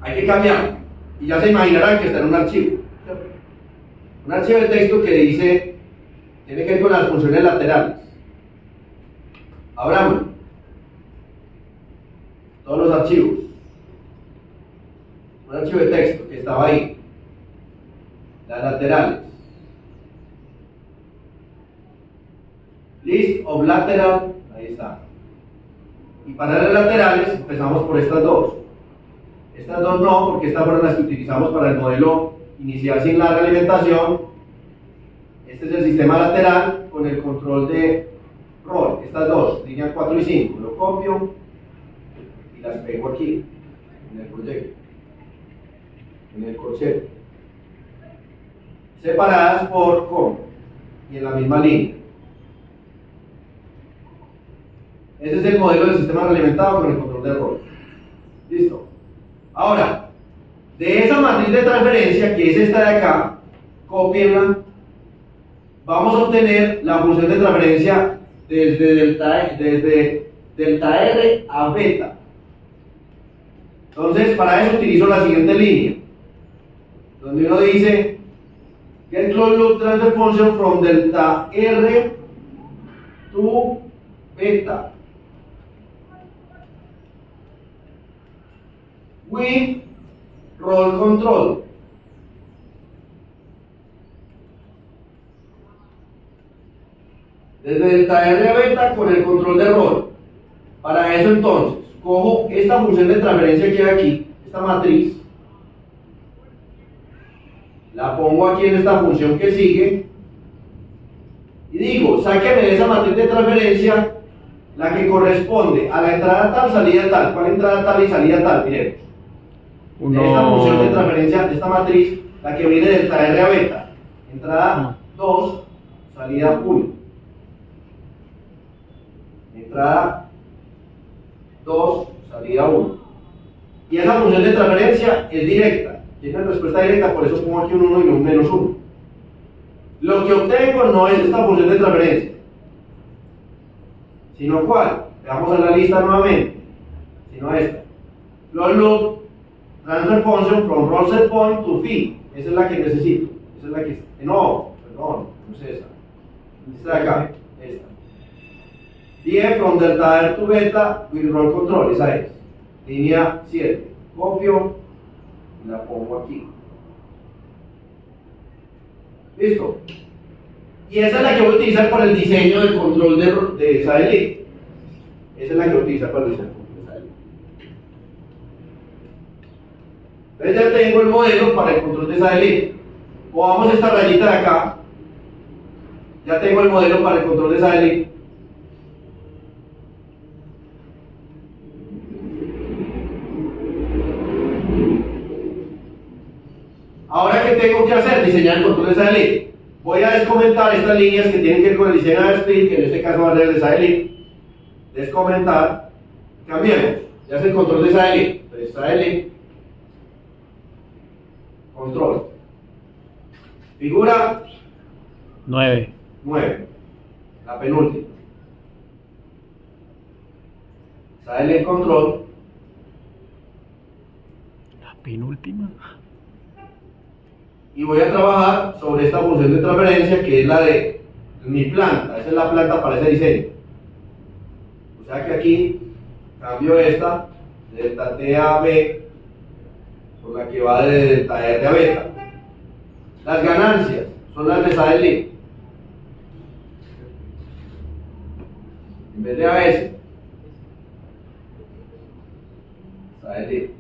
Hay que cambiarlo. Y ya se imaginarán que está en un archivo. Un archivo de texto que dice, tiene que ver con las funciones laterales. Abramos todos los archivos. Un archivo de texto que estaba ahí. Las laterales. List of lateral, ahí está. Y para las laterales empezamos por estas dos. Estas dos no, porque estas fueron las que utilizamos para el modelo inicial sin la realimentación. Este es el sistema lateral con el control de roll. Estas dos, líneas 4 y 5. Lo copio y las pego aquí, en el proyecto, en el corchete. Separadas por coma y en la misma línea. Ese es el modelo del sistema realimentado con el control de roll. ¿Listo? Ahora, de esa matriz de transferencia, que es esta de acá, copienla. Vamos a obtener la función de transferencia desde delta R a beta. Entonces, para eso utilizo la siguiente línea, donde uno dice get closed loop transfer function from delta R to beta with roll control. Desde delta R a beta con el control de roll. Para eso entonces, cojo esta función de transferencia que hay aquí, esta matriz, la pongo aquí en esta función que sigue y digo, sáqueme de esa matriz de transferencia la que corresponde a la entrada tal, salida tal. ¿Cuál entrada tal y salida tal? Miremos. De esta función de transferencia, de esta matriz, la que viene del delta R a beta. Entrada 2, salida 1. Entrada 2, salida 1. Y esa función de transferencia es directa. Tiene respuesta directa, por eso pongo aquí un 1 y no un menos 1. Lo que obtengo no es esta función de transferencia, sino ¿cuál? Veamos a la lista nuevamente, sino esta. Closed loop transfer function from roll set point to fee. Esa es la que necesito. Esa es la que. No, perdón, no es esa. Esta de acá, esta. Die from delta R to beta with roll control, esa es. Línea 7. Copio y la pongo aquí. ¿Listo? Y esa es la que voy a utilizar para el diseño del control de Sahelí. Esa es la que voy a utilizar para el diseño del control de Sahelí. Entonces ya tengo el modelo para el control de Sahelí. Movamos esta rayita de acá. Ya tengo el modelo para el control de Sahelí. Ahora, ¿qué tengo que hacer? Diseñar el control de Sahelí. Voy a descomentar estas líneas que tienen que ver con el diseño de Split, que en este caso va a ser el de Sahelí. Descomentar. Cambiemos. Ya es el control de Sahelí. Entonces, Sahelí. Control. Figura 9. 9. La penúltima. Sahelí control. La penúltima. Y voy a trabajar sobre esta función de transferencia que es la de mi planta. Esa es la planta para ese diseño. O sea que aquí cambio esta delta T a B por la que va de delta R a beta. Las ganancias son las de Sahelí. En vez de AS, Sahelí.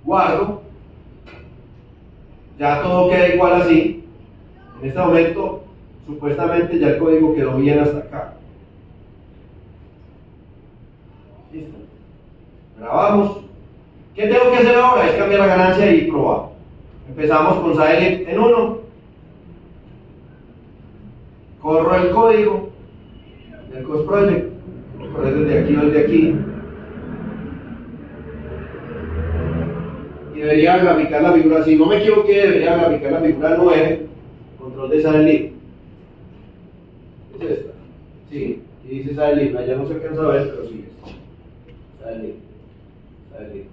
Guardo, ya todo queda igual así. En este momento, supuestamente ya el código quedó bien hasta acá. Listo. Grabamos. ¿Qué tengo que hacer ahora? Es cambiar la ganancia y probar. Empezamos con Sahelí en 1. Corro el código del Cost Project. Correr desde aquí o desde aquí. Y debería graficar la figura, si no me equivoqué, debería graficar la figura 9, control de Sahelí. ¿Es esta? Sí, y dice Sahelí, allá no se alcanza a ver, pero sí es. Sahelí. Sahelí.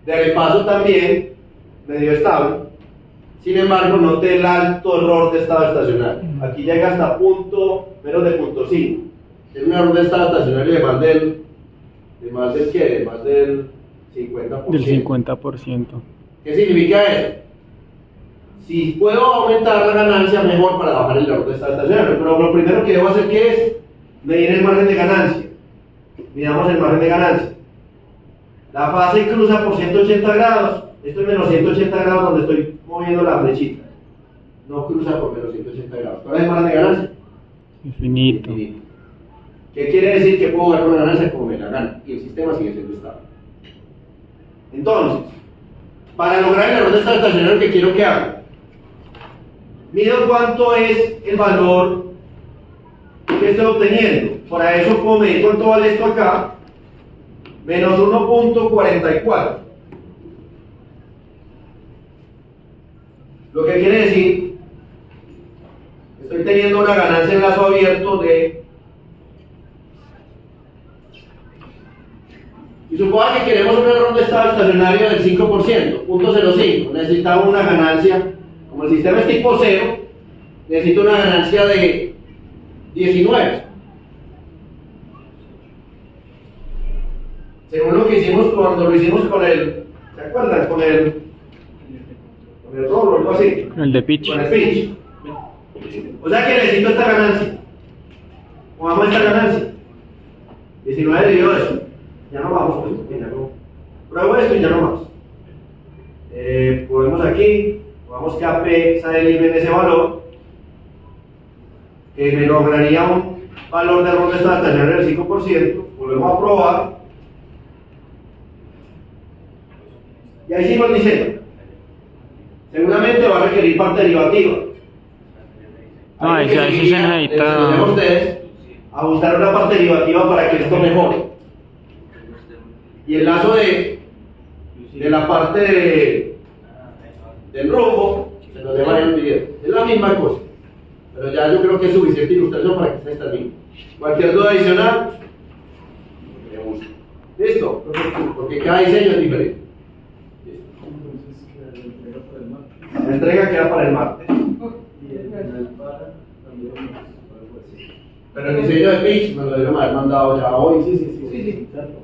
De repaso también, medio estable, sin embargo, note el alto error de estado estacionario. Aquí llega hasta menos de 0.5. Es un error de estado estacionario de más del ¿qué? De más del 50%. Del 50%. ¿Qué significa eso? Si puedo aumentar la ganancia, mejor para bajar el error de estado estacionario. Pero lo primero que debo hacer, ¿qué es? Medir el margen de ganancia. Miramos el margen de ganancia. La fase cruza por 180 grados. Esto es menos 180 grados donde estoy moviendo la flechita. No cruza por menos 180 grados. ¿Cuál es el margen de ganancia? Infinito. Infinito. ¿Qué quiere decir? Que puedo ver con la ganancia como me la gana y el sistema sigue siendo estable. Entonces, para lograr el error de estado estacionario que quiero que haga, mido cuánto es el valor que estoy obteniendo. Para eso puedo medir cuánto vale esto acá, menos 1.44. Lo que quiere decir, estoy teniendo una ganancia en lazo abierto de... Y suponga que queremos un error de estado estacionario del 5%, 0.05. Necesitamos una ganancia, como el sistema es tipo 0, necesito una ganancia de 19. Según lo que hicimos cuando lo hicimos con el, ¿se acuerdan? Con el rol o algo así. El de pitch. Con el pitch. O sea que necesito esta ganancia. Pongamos esta ganancia. 19 dividido eso. Ya no vamos, ya no. Pruebo esto y ya no más. Ponemos aquí, pongamos que AP Sahelí en ese valor, que me lograría un valor de error de estado estacionario del 5%. Volvemos a probar. Y ahí hicimos el diseño. Seguramente va a requerir parte derivativa. Ahí sí se necesita. Les enseñaré a ustedes a buscar una parte derivativa para que esto mejore. Y el lazo de la parte del rumbo se nos deja en el video. Es la misma cosa, pero ya yo creo que es suficiente ilustración para que ustedes terminen. Cualquier duda adicional, me busco. ¿Listo? Porque cada diseño es diferente. ¿Listo? La entrega queda para el martes. Pero el diseño de pitch me lo debieron haber mandado ya hoy. Sí.